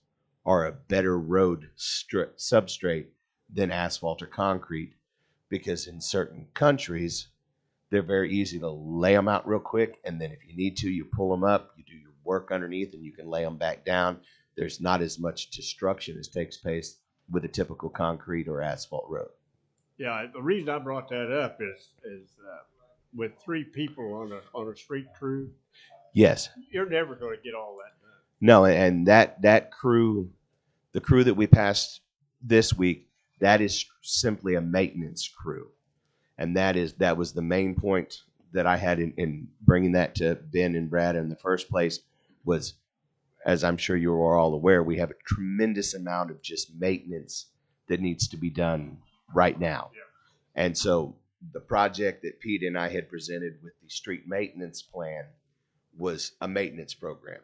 Speaker 7: are a better road substrate than asphalt or concrete, because in certain countries, they're very easy to lay them out real quick, and then if you need to, you pull them up, you do your work underneath, and you can lay them back down. There's not as much destruction as takes place with a typical concrete or asphalt road.
Speaker 1: Yeah, the reason I brought that up is with 3 people on a street crew,
Speaker 7: Yes.
Speaker 1: you're never going to get all that done.
Speaker 7: No, and that crew, the crew that we passed this week, that is simply a maintenance crew. And that was the main point that I had in bringing that to Ben and Brad in the first place was, as I'm sure you are all aware, we have a tremendous amount of just maintenance that needs to be done right now. Yeah. And so the project that Pete and I had presented with the street maintenance plan was a maintenance program.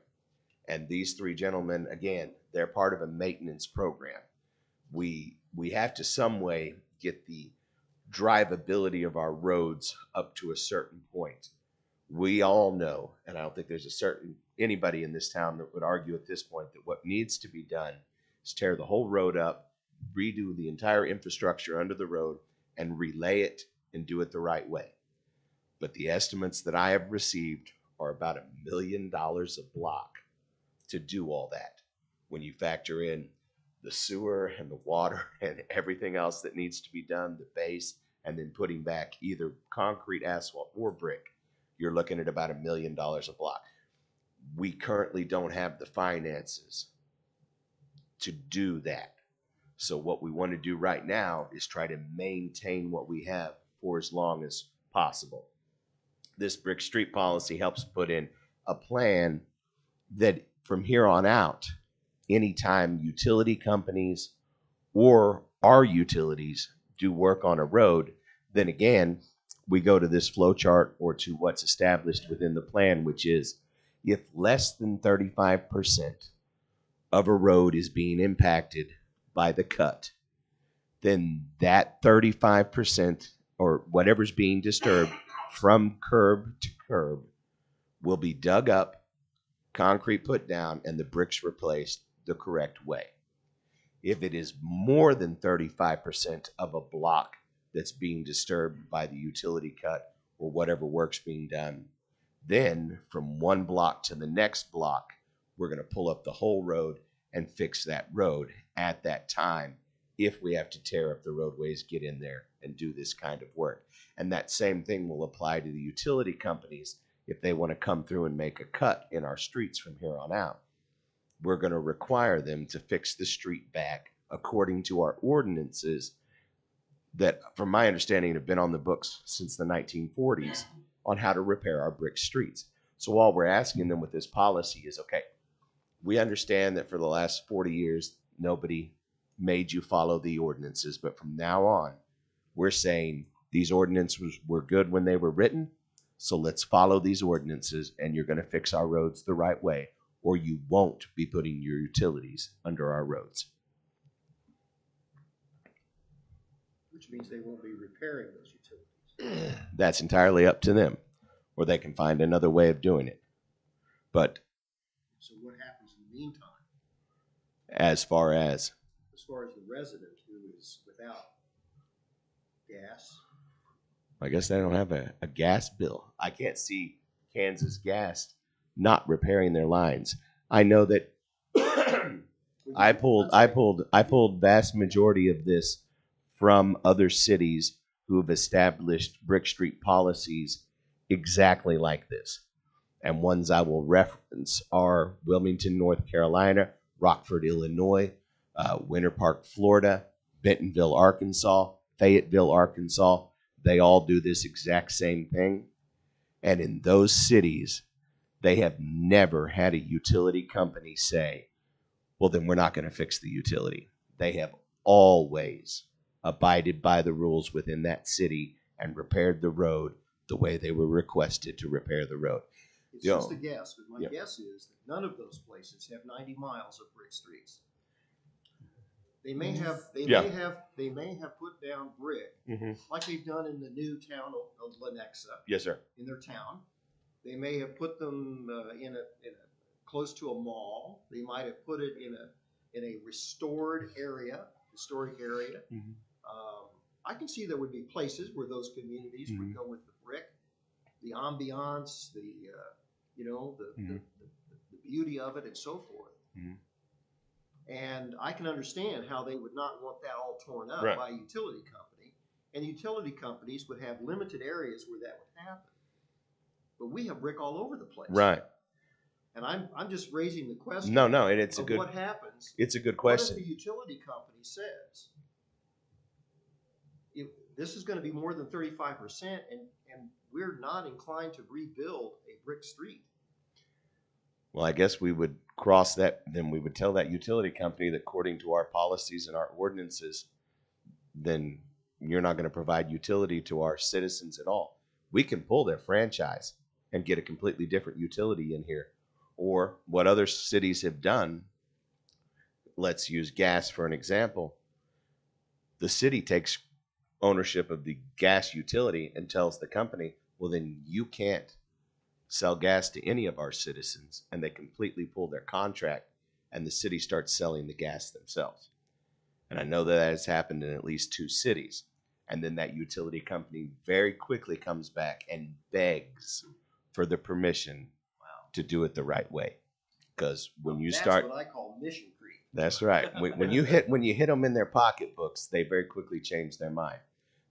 Speaker 7: And these 3 gentlemen, again, they're part of a maintenance program. We have to some way get the drivability of our roads up to a certain point. We all know, and I don't think there's anybody in this town that would argue at this point, that what needs to be done is tear the whole road up, redo the entire infrastructure under the road, and relay it and do it the right way. But the estimates that I have received are about $1 million a block to do all that. When you factor in the sewer and the water and everything else that needs to be done, the base, and then putting back either concrete, asphalt, or brick, you're looking at about $1 million a block. We currently don't have the finances to do that. So what we want to do right now is try to maintain what we have for as long as possible. This brick street policy helps put in a plan that from here on out, anytime utility companies or our utilities do work on a road, then again, we go to this flow chart or to what's established within the plan, which is if less than 35% of a road is being impacted by the cut, then that 35% or whatever's being disturbed from curb to curb will be dug up, concrete put down, and the bricks replaced the correct way. If it is more than 35% of a block that's being disturbed by the utility cut or whatever work's being done, then from one block to the next block, we're going to pull up the whole road and fix that road at that time if we have to tear up the roadways, get in there, and do this kind of work. And that same thing will apply to the utility companies if they want to come through and make a cut in our streets from here on out. We're going to require them to fix the street back according to our ordinances that, from my understanding, have been on the books since the 1940s on how to repair our brick streets. So all we're asking them with this policy is, okay, we understand that for the last 40 years, nobody made you follow the ordinances, but from now on, we're saying these ordinances were good when they were written, so let's follow these ordinances, and you're going to fix our roads the right way, or you won't be putting your utilities under our roads.
Speaker 4: Which means they won't be repairing those utilities.
Speaker 7: That's entirely up to them, or they can find another way of doing it. But
Speaker 4: So what happens in the meantime,
Speaker 7: as far as
Speaker 4: the resident who is without gas?
Speaker 7: I guess they don't have a gas bill. I can't see Kansas Gas not repairing their lines. I know that I pulled vast majority of this from other cities who have established Brick Street policies exactly like this. And ones I will reference are Wilmington, North Carolina, Rockford, Illinois, Winter Park, Florida, Bentonville, Arkansas, Fayetteville, Arkansas. They all do this exact same thing. And in those cities, they have never had a utility company say, well, then we're not going to fix the utility. They have always abided by the rules within that city and repaired the road the way they were requested to repair the road.
Speaker 4: It's just a guess, but my
Speaker 7: Yeah.
Speaker 4: guess is that none of those places have 90 miles of brick streets. They may have,
Speaker 7: Yeah.
Speaker 4: they may have put down brick like they've done in the new town of Lenexa
Speaker 7: Yes, sir.
Speaker 4: in their town. They may have put them in a close to a mall. They might have put it in a restored area, historic area. I can see there would be places where those communities would go with the brick, the ambiance, the beauty of it, and so forth. And I can understand how they would not want that all torn up
Speaker 7: Right.
Speaker 4: by a utility company. And utility companies would have limited areas where that would happen. But we have brick all over the place.
Speaker 7: Right.
Speaker 4: And I'm just raising the question.
Speaker 7: No, and it's a
Speaker 4: of
Speaker 7: good
Speaker 4: what happens.
Speaker 7: it's a good
Speaker 4: What if
Speaker 7: question.
Speaker 4: the utility company says, if this is going to be more than 35%, and we're not inclined to rebuild a brick street?
Speaker 7: Well, I guess we would cross that, then we would tell that utility company that according to our policies and our ordinances, then you're not going to provide utility to our citizens at all. We can pull their franchise and get a completely different utility in here. Or what other cities have done, let's use gas for an example. The city takes ownership of the gas utility and tells the company, well, then you can't sell gas to any of our citizens, and they completely pull their contract, and the city starts selling the gas themselves. And I know that has happened in at least 2 cities. And then that utility company very quickly comes back and begs for the permission to do it the right way. Because when you start,
Speaker 4: That's what I call mission creep.
Speaker 7: that's right. When you hit them in their pocketbooks, they very quickly change their mind.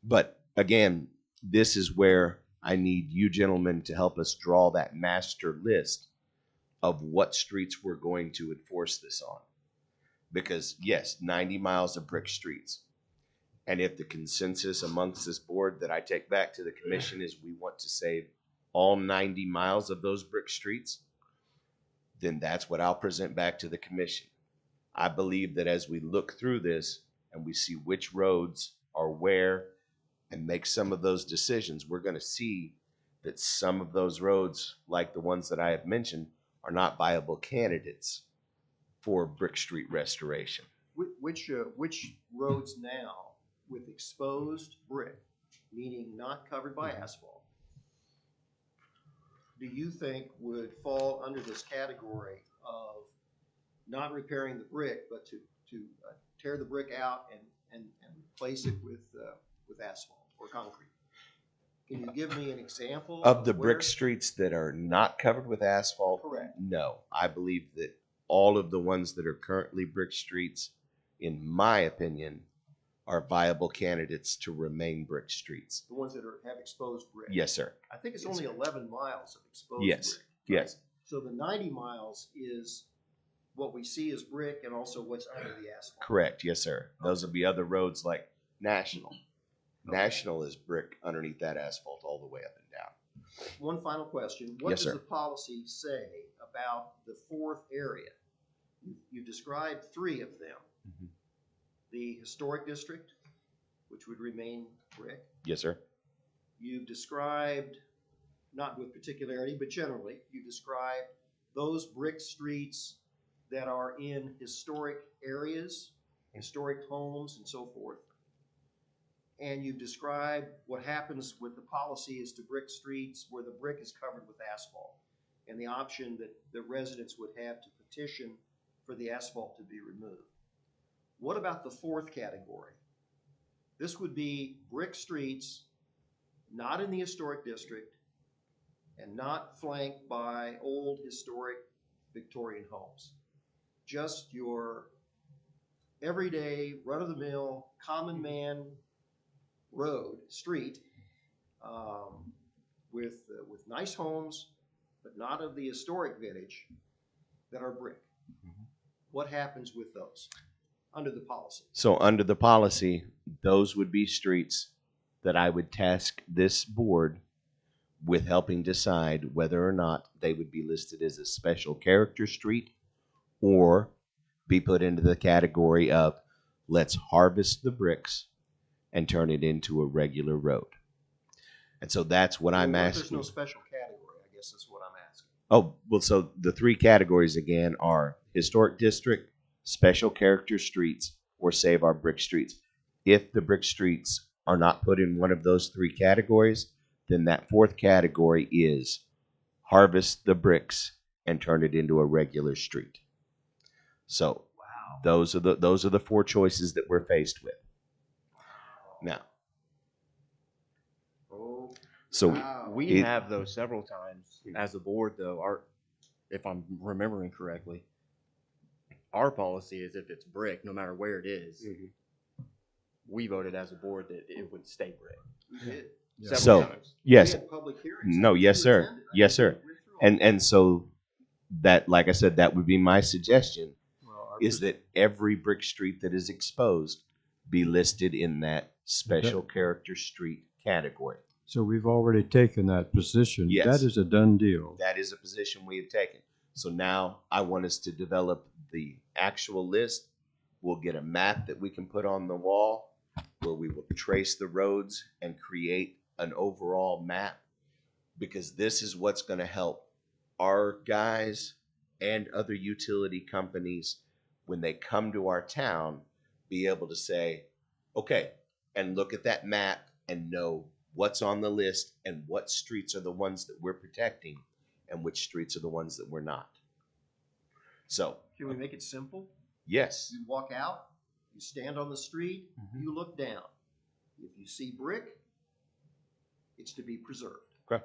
Speaker 7: But again, this is where I need you gentlemen to help us draw that master list of what streets we're going to enforce this on. Because yes, 90 miles of brick streets. And if the consensus amongst this board that I take back to the commission is we want to save all 90 miles of those brick streets, then that's what I'll present back to the commission. I believe that as we look through this and we see which roads are where and make some of those decisions, we're going to see that some of those roads, like the ones that I have mentioned, are not viable candidates for Brick Street restoration.
Speaker 4: Which roads now with exposed brick, meaning not covered by asphalt, do you think would fall under this category of not repairing the brick, but to tear the brick out and replace it with asphalt or concrete? Can you give me an example
Speaker 7: Of the
Speaker 4: where-
Speaker 7: brick streets that are not covered with asphalt?
Speaker 4: Correct.
Speaker 7: No. I believe that all of the ones that are currently brick streets, in my opinion, are viable candidates to remain brick streets.
Speaker 4: The ones that have exposed brick?
Speaker 7: Yes, sir.
Speaker 4: I think it's only 11 miles of exposed
Speaker 7: Yes.
Speaker 4: brick.
Speaker 7: Yes.
Speaker 4: So the 90 miles is what we see as brick and also what's under the asphalt.
Speaker 7: Correct. Yes, sir. Those will be other roads like National. National is brick underneath that asphalt all the way up and down.
Speaker 4: One final question. What
Speaker 7: Yes,
Speaker 4: does
Speaker 7: sir.
Speaker 4: the policy say about the 4th area? You described 3 of them.
Speaker 7: Mhm.
Speaker 4: The historic district, which would remain brick.
Speaker 7: Yes, sir.
Speaker 4: You've described, not with particularity, but generally, you described those brick streets that are in historic areas, historic homes, and so forth. and you've described what happens with the policy is to brick streets where the brick is covered with asphalt, and the option that the residents would have to petition for the asphalt to be removed. What about the fourth category? This would be brick streets, not in the historic district, and not flanked by old historic Victorian homes. Just your everyday, run-of-the-mill, common man road, street, with nice homes, but not of the historic vintage, that are brick. What happens with those under the policy?
Speaker 7: So under the policy, those would be streets that I would task this board with helping decide whether or not they would be listed as a special character street or be put into the category of let's harvest the bricks and turn it into a regular road. And so that's what I'm
Speaker 4: Well,
Speaker 7: asking.
Speaker 4: There's no special category, I guess that's what I'm asking.
Speaker 7: Oh, well, so the three categories again are historic district, special character streets, or save our brick streets. If the brick streets are not put in one of those three categories, then that fourth category is harvest the bricks and turn it into a regular street. So those are the four choices that we're faced with. Now,
Speaker 4: Oh,
Speaker 7: so
Speaker 4: wow.
Speaker 3: We
Speaker 7: It-
Speaker 3: have those several times as a board, though. If I'm remembering correctly, our policy is if it's brick, no matter where it is, we voted as a board that it would stay brick.
Speaker 4: We did.
Speaker 3: Several
Speaker 7: So,
Speaker 3: times.
Speaker 7: yes,
Speaker 4: We had public hearings.
Speaker 7: No, yes,
Speaker 4: You
Speaker 7: sir.
Speaker 4: attended. I
Speaker 7: Yes,
Speaker 4: think
Speaker 7: sir.
Speaker 4: we went through all
Speaker 7: and so that, like I said, that would be my suggestion, is that every brick street that is exposed be listed in that special character street category.
Speaker 8: So we've already taken that position.
Speaker 7: Yes.
Speaker 8: That is a done deal.
Speaker 7: That is a position we have taken. So now I want us to develop the actual list. We'll get a map that we can put on the wall where we will trace the roads and create an overall map, because this is what's going to help our guys and other utility companies when they come to our town be able to say, okay, and look at that map and know what's on the list and what streets are the ones that we're protecting and which streets are the ones that we're not. So,
Speaker 4: Can we make it simple?
Speaker 7: yes,
Speaker 4: You walk out, you stand on the street,
Speaker 7: Mhm.
Speaker 4: you look down. If you see brick, it's to be preserved.
Speaker 7: Okay.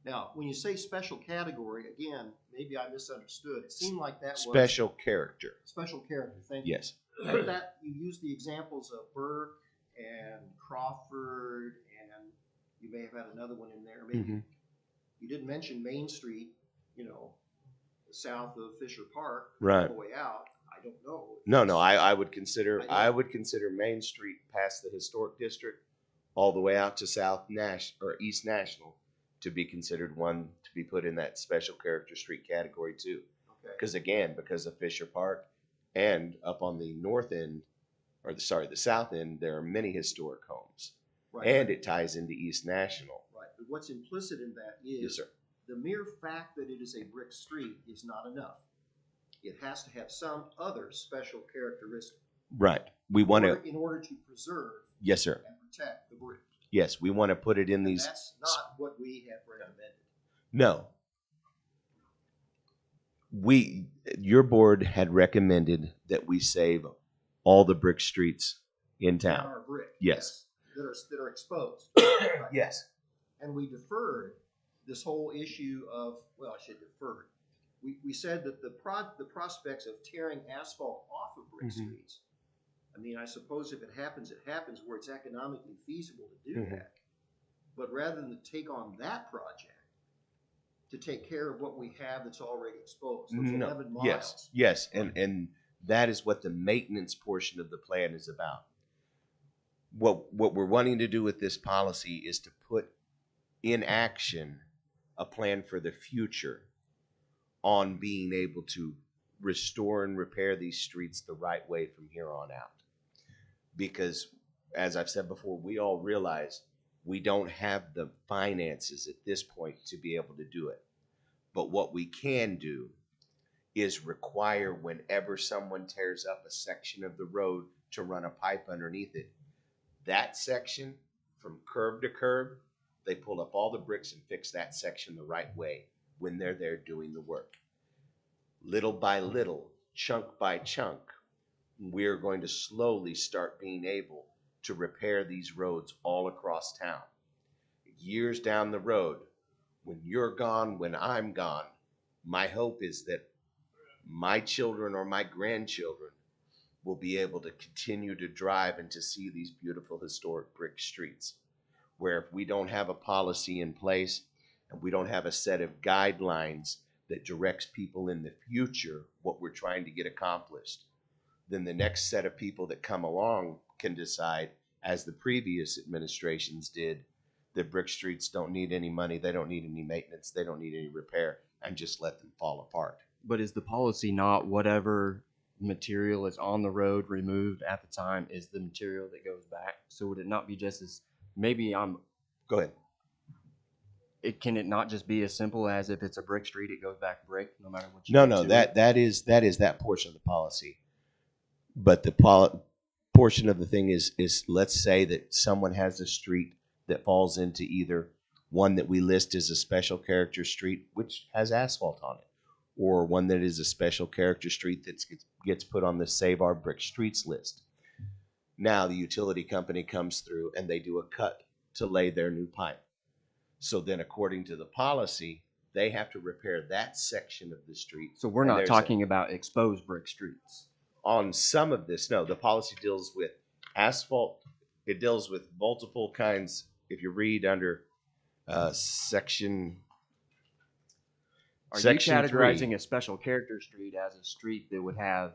Speaker 4: Now, when you say special category, again, maybe I misunderstood. It seemed like that was
Speaker 7: special character.
Speaker 4: special character. Thank you.
Speaker 7: Yes.
Speaker 4: At that, you used the examples of Burke and Crawford, and you may have had another one in there. Maybe
Speaker 7: Mhm.
Speaker 4: you didn't mention Main Street, south of Fisher Park,
Speaker 7: Right.
Speaker 4: all the way out. I don't know.
Speaker 7: No, I would consider
Speaker 4: I
Speaker 7: Main Street past the historic district all the way out to East National to be considered one to be put in that special character street category too.
Speaker 4: Okay.
Speaker 7: Because of Fisher Park and up on the north end, the south end, there are many historic homes.
Speaker 4: Right.
Speaker 7: And it ties into East National.
Speaker 4: Right, but what's implicit in that
Speaker 7: Yes,
Speaker 4: is
Speaker 7: sir.
Speaker 4: the mere fact that it is a brick street is not enough. It has to have some other special characteristic
Speaker 7: Right. We want to,
Speaker 4: in order to preserve
Speaker 7: yes, sir.
Speaker 4: and protect the brick.
Speaker 7: Yes, we want to put it in
Speaker 4: And
Speaker 7: these.
Speaker 4: that's not what we have recommended.
Speaker 7: No. Your board had recommended that we save all the brick streets in
Speaker 4: That
Speaker 7: town.
Speaker 4: are brick.
Speaker 7: Yes.
Speaker 4: That are exposed.
Speaker 7: Yes.
Speaker 4: And we deferred this whole issue of, well, I should defer. We said that the prospects of tearing asphalt off of brick
Speaker 7: Mhm.
Speaker 4: streets, I mean, I suppose if it happens where it's economically feasible to do
Speaker 7: Mhm.
Speaker 4: that. But rather than take on that project, to take care of what we have that's already exposed, those 11 miles.
Speaker 7: Yes, and that is what the maintenance portion of the plan is about. What we're wanting to do with this policy is to put in action a plan for the future on being able to restore and repair these streets the right way from here on out. Because, as I've said before, we all realize we don't have the finances at this point to be able to do it. But what we can do is require whenever someone tears up a section of the road to run a pipe underneath it, that section from curb to curb, they pull up all the bricks and fix that section the right way when they're there doing the work. Little by little, chunk by chunk, we're going to slowly start being able to repair these roads all across town. Years down the road, when you're gone, when I'm gone, my hope is that my children or my grandchildren will be able to continue to drive and to see these beautiful historic brick streets. Where if we don't have a policy in place and we don't have a set of guidelines that directs people in the future what we're trying to get accomplished, then the next set of people that come along can decide, as the previous administrations did, that brick streets don't need any money, they don't need any maintenance, they don't need any repair, and just let them fall apart.
Speaker 3: But is the policy not whatever material is on the road removed at the time is the material that goes back? So would it not be just as
Speaker 7: Go ahead.
Speaker 3: can it not just be as simple as if it's a brick street, it goes back brick no matter what you
Speaker 7: No,
Speaker 3: do
Speaker 7: no,
Speaker 3: to
Speaker 7: that is that portion of the policy. But the portion of the thing is let's say that someone has a street that falls into either one that we list as a special character street, which has asphalt on it, or one that is a special character street that gets put on the Save Our Brick Streets list. Now the utility company comes through and they do a cut to lay their new pipe. So then according to the policy, they have to repair that section of the street.
Speaker 3: So we're
Speaker 7: And
Speaker 3: not
Speaker 7: there's
Speaker 3: talking about exposed brick streets.
Speaker 7: on some of this. No, the policy deals with asphalt. It deals with multiple kinds. If you read under section
Speaker 3: Are you
Speaker 7: Section
Speaker 3: categorizing
Speaker 7: 3.
Speaker 3: a special character street as a street that would have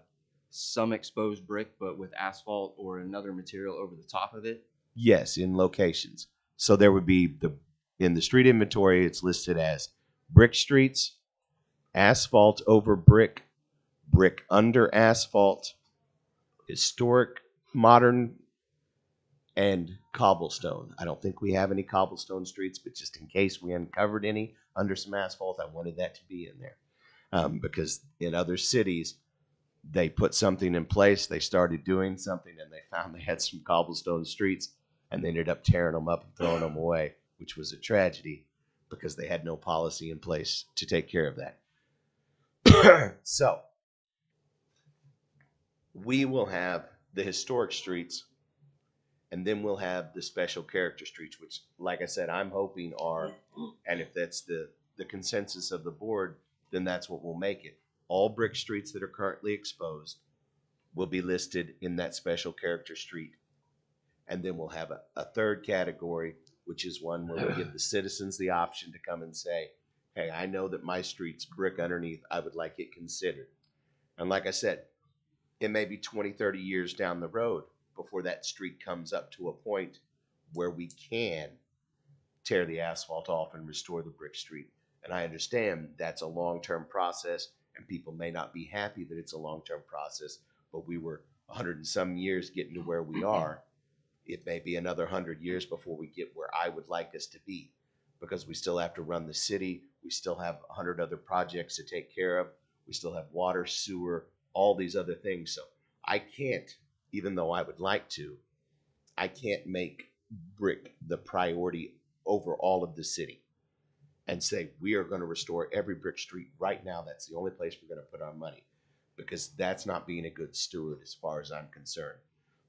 Speaker 3: some exposed brick but with asphalt or another material over the top of it?
Speaker 7: Yes, in locations. So there would be in the street inventory, it's listed as brick streets, asphalt over brick, brick under asphalt, historic, modern, and cobblestone. I don't think we have any cobblestone streets, but just in case we uncovered any under some asphalt, I wanted that to be in there. Because in other cities, they put something in place, they started doing something, and they found they had some cobblestone streets, and they ended up tearing them up and throwing them away, which was a tragedy because they had no policy in place to take care of that. So, we will have the historic streets, and then we'll have the special character streets, which, like I said, I'm hoping are, and if that's the consensus of the board, then that's what we'll make it. All brick streets that are currently exposed will be listed in that special character street. And then we'll have a third category, which is one where we give the citizens the option to come and say, hey, I know that my street's brick underneath. I would like it considered. And like I said, it may be 20, 30 years down the road before that street comes up to a point where we can tear the asphalt off and restore the brick street. And I understand that's a long-term process, and people may not be happy that it's a long-term process, but we were 100 and some years getting to where we are. It may be another 100 years before we get where I would like us to be, because we still have to run the city. We still have 100 other projects to take care of. We still have water, sewer, all these other things. So I can't, even though I would like to, I can't make brick the priority over all of the city and say we are going to restore every brick street right now. That's the only place we're going to put our money, because that's not being a good steward as far as I'm concerned.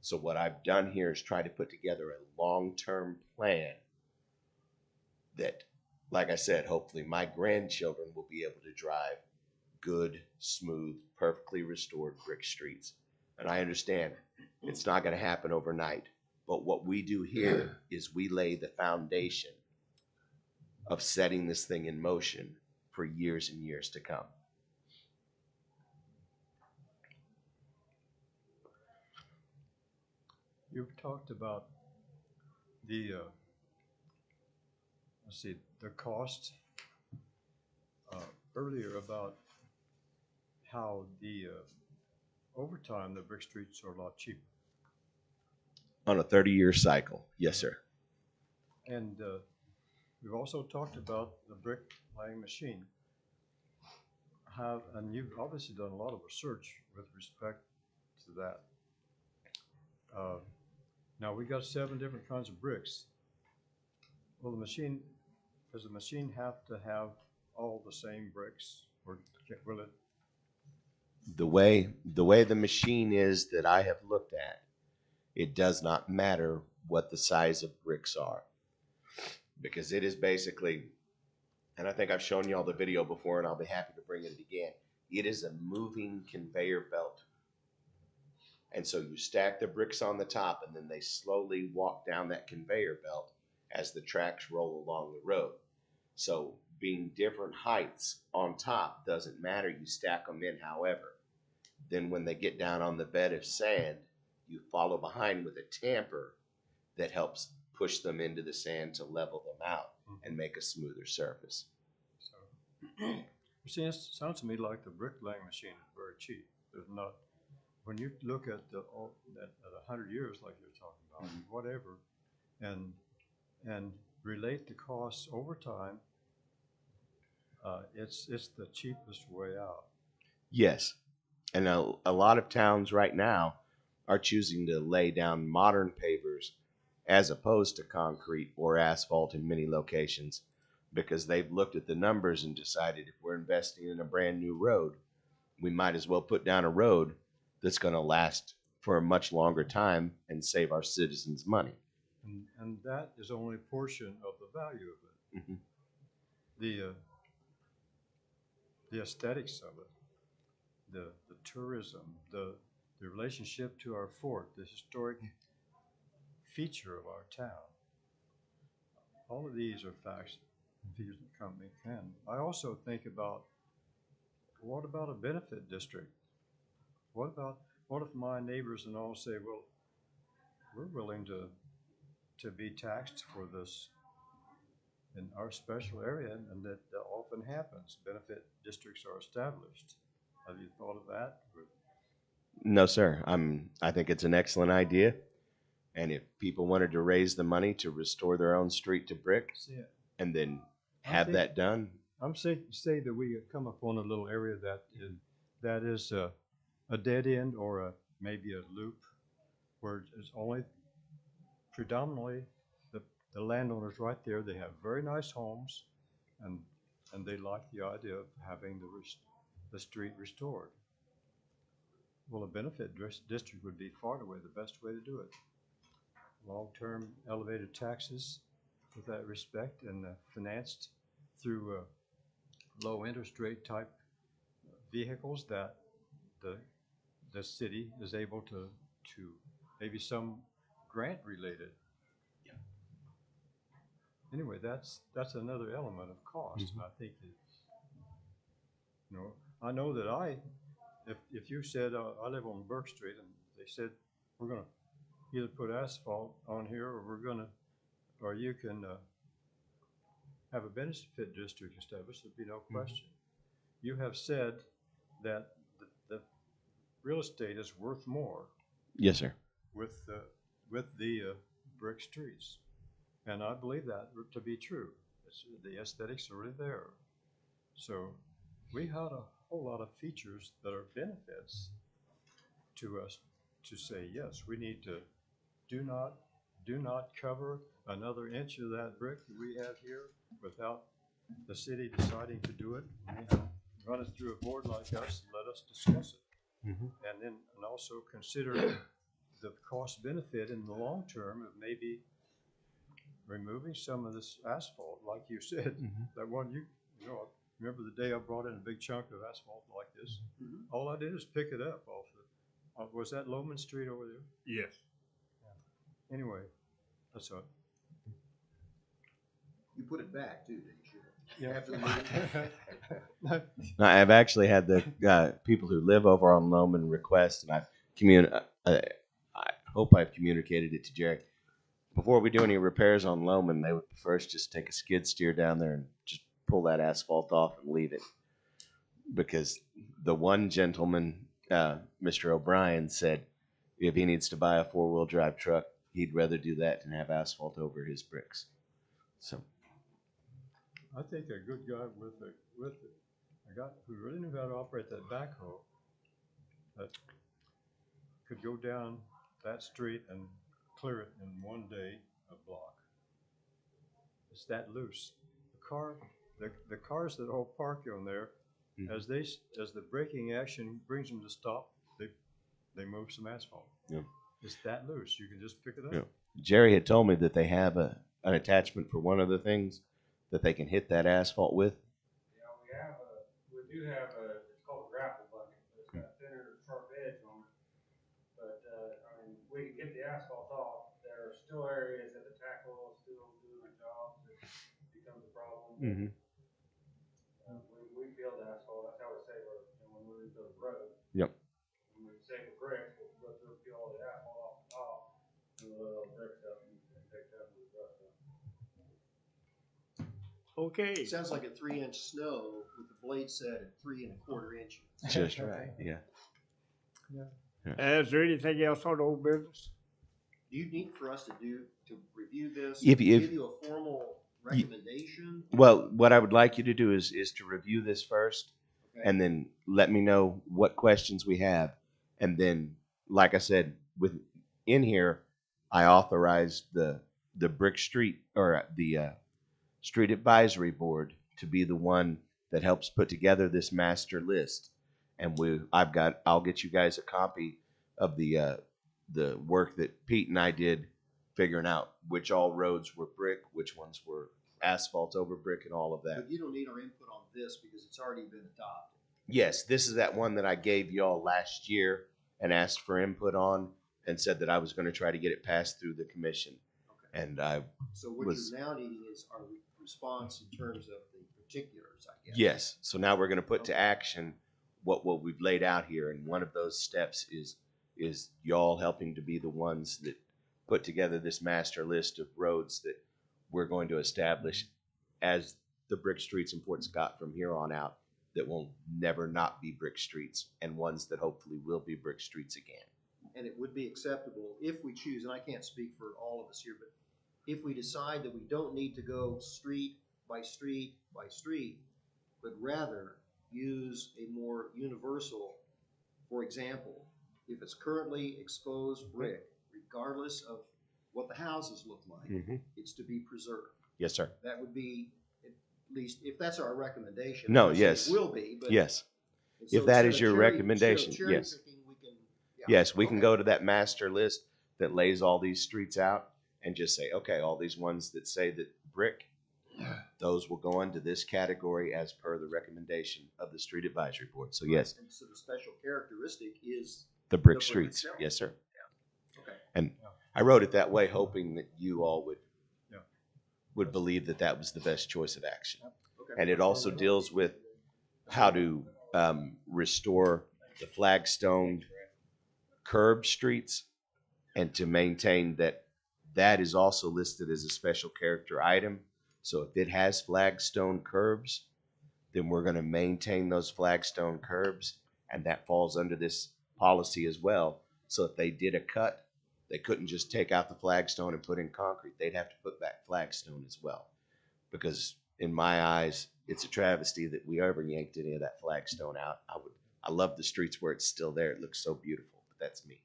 Speaker 7: So what I've done here is try to put together a long-term plan that, like I said, hopefully my grandchildren will be able to drive good, smooth, perfectly restored brick streets. And I understand it's not going to happen overnight, but what we do here is we lay the foundation of setting this thing in motion for years and years to come.
Speaker 8: You've talked about the, the cost earlier about how over time the brick streets are a lot cheaper.
Speaker 7: On a 30-year cycle, yes, sir.
Speaker 8: And we've also talked about the brick laying machine. And you've obviously done a lot of research with respect to that. Now, we got 7 different kinds of bricks. Will the machine, does the machine have to have all the same bricks, or will it?
Speaker 7: The way the machine is that I have looked at, it does not matter what the size of bricks are, because it is basically, and I think I've shown you all the video before, and I'll be happy to bring it again. It is a moving conveyor belt. And so you stack the bricks on the top, and then they slowly walk down that conveyor belt as the tracks roll along the road. So being different heights on top doesn't matter. You stack them in however. Then when they get down on the bed of sand, you follow behind with a tamper that helps push them into the sand to level them out and make a smoother surface.
Speaker 8: So, see, it sounds to me like the bricklaying machine is very cheap. There's not, when you look at at 100 years like you're talking about, whatever, and relate the costs over time, it's the cheapest way out.
Speaker 7: Yes. And a lot of towns right now are choosing to lay down modern pavers as opposed to concrete or asphalt in many locations, because they've looked at the numbers and decided if we're investing in a brand new road, we might as well put down a road that's going to last for a much longer time and save our citizens money.
Speaker 8: And that is only a portion of the value of it.
Speaker 7: Mhm.
Speaker 8: The aesthetics of it, the tourism, the relationship to our fort, the historic feature of our town. All of these are facts the company can. I also think about, what about a benefit district? What if my neighbors and all say, well, we're willing to be taxed for this in our special area, and that often happens. Benefit districts are established. Have you thought of that?
Speaker 7: No, sir. I think it's an excellent idea. And if people wanted to raise the money to restore their own street to brick
Speaker 8: See,
Speaker 7: and then
Speaker 8: I
Speaker 7: have
Speaker 8: think-
Speaker 7: that done,
Speaker 8: I'm say that we come upon a little area that is a dead end or maybe a loop where it's only predominantly the landowners right there. They have very nice homes, and they like the idea of having the street restored. Well, a benefit district would be far and away the best way to do it. Long-term elevated taxes with that respect, and financed through low interest rate type vehicles that the city is able to maybe some grant related.
Speaker 7: Yeah.
Speaker 8: Anyway, that's another element of cost. And I think that, I know that if you said I live on Burke Street and they said we're gonna either put asphalt on here or you can have a benefit district established, there'd be no question. You have said that the real estate is worth more
Speaker 7: yes, sir.
Speaker 8: with the brick streets, and I believe that to be true. The aesthetics are really there. So we had a whole lot of features that are benefits to us to say, yes, we need to do not cover another inch of that brick that we have here without the city deciding to do it. Run it through a board like us and let us discuss it. And also consider the cost benefit in the long term of maybe removing some of this asphalt, like you said. That one remember the day I brought in a big chunk of asphalt like this? All I did is pick it up off was that Loman Street over there?
Speaker 1: Yes.
Speaker 8: Anyway, that's all.
Speaker 4: You put it back too, didn't you?
Speaker 8: Yeah.
Speaker 4: After the meeting?
Speaker 7: No, I've actually had the people who live over on Loman request, and I hope I've communicated it to Jerry. Before we do any repairs on Loman, they would first just take a skid steer down there and just pull that asphalt off and leave it. Because the one gentleman, Mr. O'Brien, said if he needs to buy a 4-wheel drive truck, he'd rather do that than have asphalt over his bricks. So
Speaker 8: I think a good guy with a guy who really knew how to operate that backhoe that could go down that street and clear it in one day, a block. It's that loose. The cars that all park on there, as the braking action brings them to stop, they move some asphalt.
Speaker 7: Yeah.
Speaker 8: It's that loose. You can just pick it up.
Speaker 7: Yeah. Jerry had told me that they have an attachment for one of the things that they can hit that asphalt with.
Speaker 6: Yeah, we do have it's called a grapple bucket, but it's got a thinner, sharp edge on it. But, I mean, we can get the asphalt off. There are still areas that the tackle is still doing their job, it becomes a problem.
Speaker 7: Mm-hmm.
Speaker 6: We build asphalt, that's how we save our, when we rebuild the road.
Speaker 7: Yep.
Speaker 6: When we save the bricks, we'll go through and peel all the asphalt off the top, and we'll let all the bricks up and take that with the rest of it.
Speaker 1: Okay,
Speaker 4: It sounds like a 3-inch snow with the blade set at 3 1/4 inches.
Speaker 7: Just right. Yeah.
Speaker 1: is there anything else on old business?
Speaker 4: Do you need for us to review this?
Speaker 7: If
Speaker 4: give you a formal recommendation?
Speaker 7: Well, what I would like you to do is to review this first,
Speaker 4: Okay.
Speaker 7: and then let me know what questions we have, and then, like I said, in here, I authorized the Brick Street or the Street Advisory Board to be the one that helps put together this master list, and I'll get you guys a copy of the work that Pete and I did, figuring out which all roads were brick, which ones were asphalt over brick, and all of that.
Speaker 4: But you don't need our input on this because it's already been adopted.
Speaker 7: Yes, this is that one that I gave y'all last year and asked for input on, and said that I was going to try to get it passed through the commission.
Speaker 4: Okay.
Speaker 7: And I
Speaker 4: So what
Speaker 7: was-
Speaker 4: you're now needing is our response in terms of the particulars, I guess.
Speaker 7: Yes, so now we're going to put to action what we've laid out here, and one of those steps is y'all helping to be the ones that put together this master list of roads that we're going to establish as the brick streets in Fort Scott from here on out, that will never not be brick streets, and ones that hopefully will be brick streets again.
Speaker 4: And it would be acceptable if we choose, and I can't speak for all of us here, but if we decide that we don't need to go street by street by street, but rather use a more universal, for example, if it's currently exposed brick, regardless of what the houses look like,
Speaker 7: Mm-hmm.
Speaker 4: it's to be preserved.
Speaker 7: Yes, sir.
Speaker 4: That would be, at least, if that's our recommendation.
Speaker 7: No,
Speaker 4: I'm not saying
Speaker 7: yes.
Speaker 4: It will be, but.
Speaker 7: Yes,
Speaker 4: and so
Speaker 7: if that
Speaker 4: instead
Speaker 7: is
Speaker 4: of
Speaker 7: your
Speaker 4: cherry-
Speaker 7: recommendation,
Speaker 4: instead of cherry
Speaker 7: yes.
Speaker 4: picking, we can- yeah,
Speaker 7: yes, we can
Speaker 4: okay.
Speaker 7: go to that master list that lays all these streets out and just say, okay, all these ones that say that brick, those will go into this category as per the recommendation of the Street Advisory Board. So yes,
Speaker 4: And so the special characteristic is,
Speaker 7: the brick
Speaker 4: brick
Speaker 7: streets.
Speaker 4: itself.
Speaker 7: Yes, sir.
Speaker 4: okay,
Speaker 7: And I wrote it that way, hoping that you all
Speaker 8: Yeah.
Speaker 7: would believe that that was the best choice of action.
Speaker 4: okay.
Speaker 7: And it also deals with how to restore the flagstone curb streets, and to maintain that is also listed as a special character item. So if it has flagstone curbs, then we're going to maintain those flagstone curbs, and that falls under this policy as well. So if they did a cut, they couldn't just take out the flagstone and put in concrete. They'd have to put back flagstone as well. Because in my eyes, it's a travesty that we ever yanked any of that flagstone out. I love the streets where it's still there. It looks so beautiful, but that's me.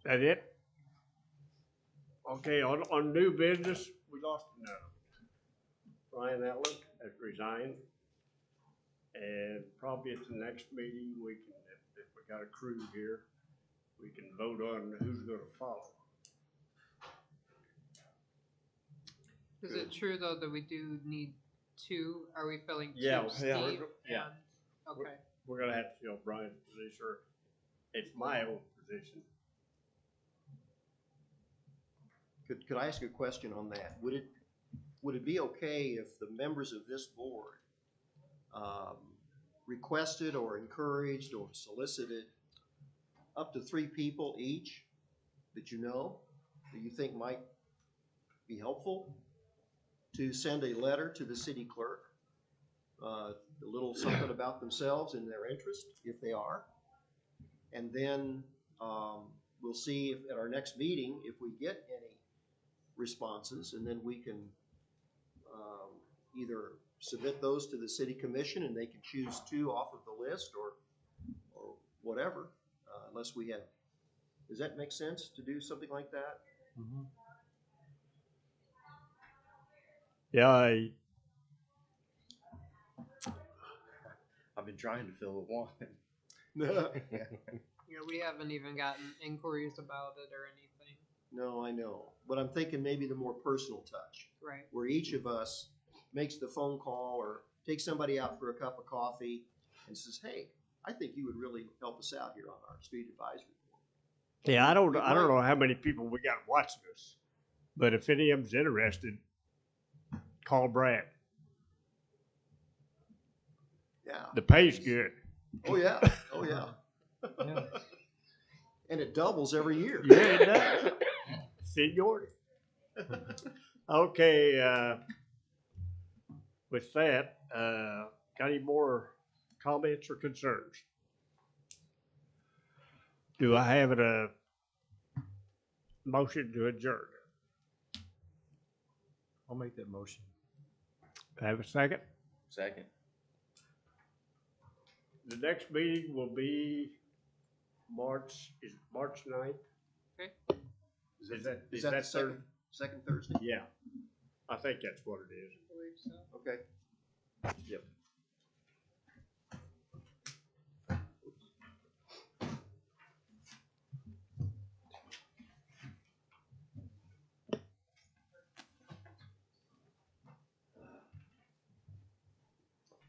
Speaker 1: That it? Okay, on new business, we lost Brian Allen has resigned. And probably at the next meeting, we can, if we got a crew here, we can vote on who's gonna follow.
Speaker 2: Is it true though that we do need two? Are we filling two,
Speaker 1: Yeah,
Speaker 2: Steve?
Speaker 1: yeah, yeah.
Speaker 2: And- okay.
Speaker 1: We're gonna have to fill Brian's position, or it's my own position.
Speaker 4: Could I ask a question on that? Would it be okay if the members of this board requested or encouraged or solicited up to 3 people each that you think might be helpful, to send a letter to the city clerk, a little something about themselves and their interest, if they are, and then we'll see if at our next meeting if we get any responses, and then we can either submit those to the city commission and they can choose 2 off of the list, or whatever, unless we have Does that make sense to do something like that?
Speaker 8: Mhm.
Speaker 1: Yeah,
Speaker 3: I've been trying to fill one.
Speaker 2: You know, we haven't even gotten inquiries about it or anything.
Speaker 4: No, I know, but I'm thinking maybe the more personal touch,
Speaker 2: Right.
Speaker 4: where each of us makes the phone call or takes somebody out for a cup of coffee and says, hey, I think you would really help us out here on our street advisory board.
Speaker 1: yeah, I don't
Speaker 4: might-
Speaker 1: know how many people we got watching us, but if any of them's interested, call Brad.
Speaker 4: Yeah.
Speaker 1: The pay's good.
Speaker 4: Oh, yeah. Oh, yeah.
Speaker 8: Yeah.
Speaker 4: And it doubles every year.
Speaker 1: Yeah, it does. Seniority. Okay, with that, got any more comments or concerns? Do I have a motion to adjourn?
Speaker 8: I'll make that motion.
Speaker 1: Have a second?
Speaker 3: Second.
Speaker 1: The next meeting will be March 9th?
Speaker 2: Okay.
Speaker 1: Is that
Speaker 4: Is that the
Speaker 1: Thursday?
Speaker 4: second Thursday?
Speaker 1: Yeah, I think that's what it is.
Speaker 2: I believe so.
Speaker 4: Okay. Yep.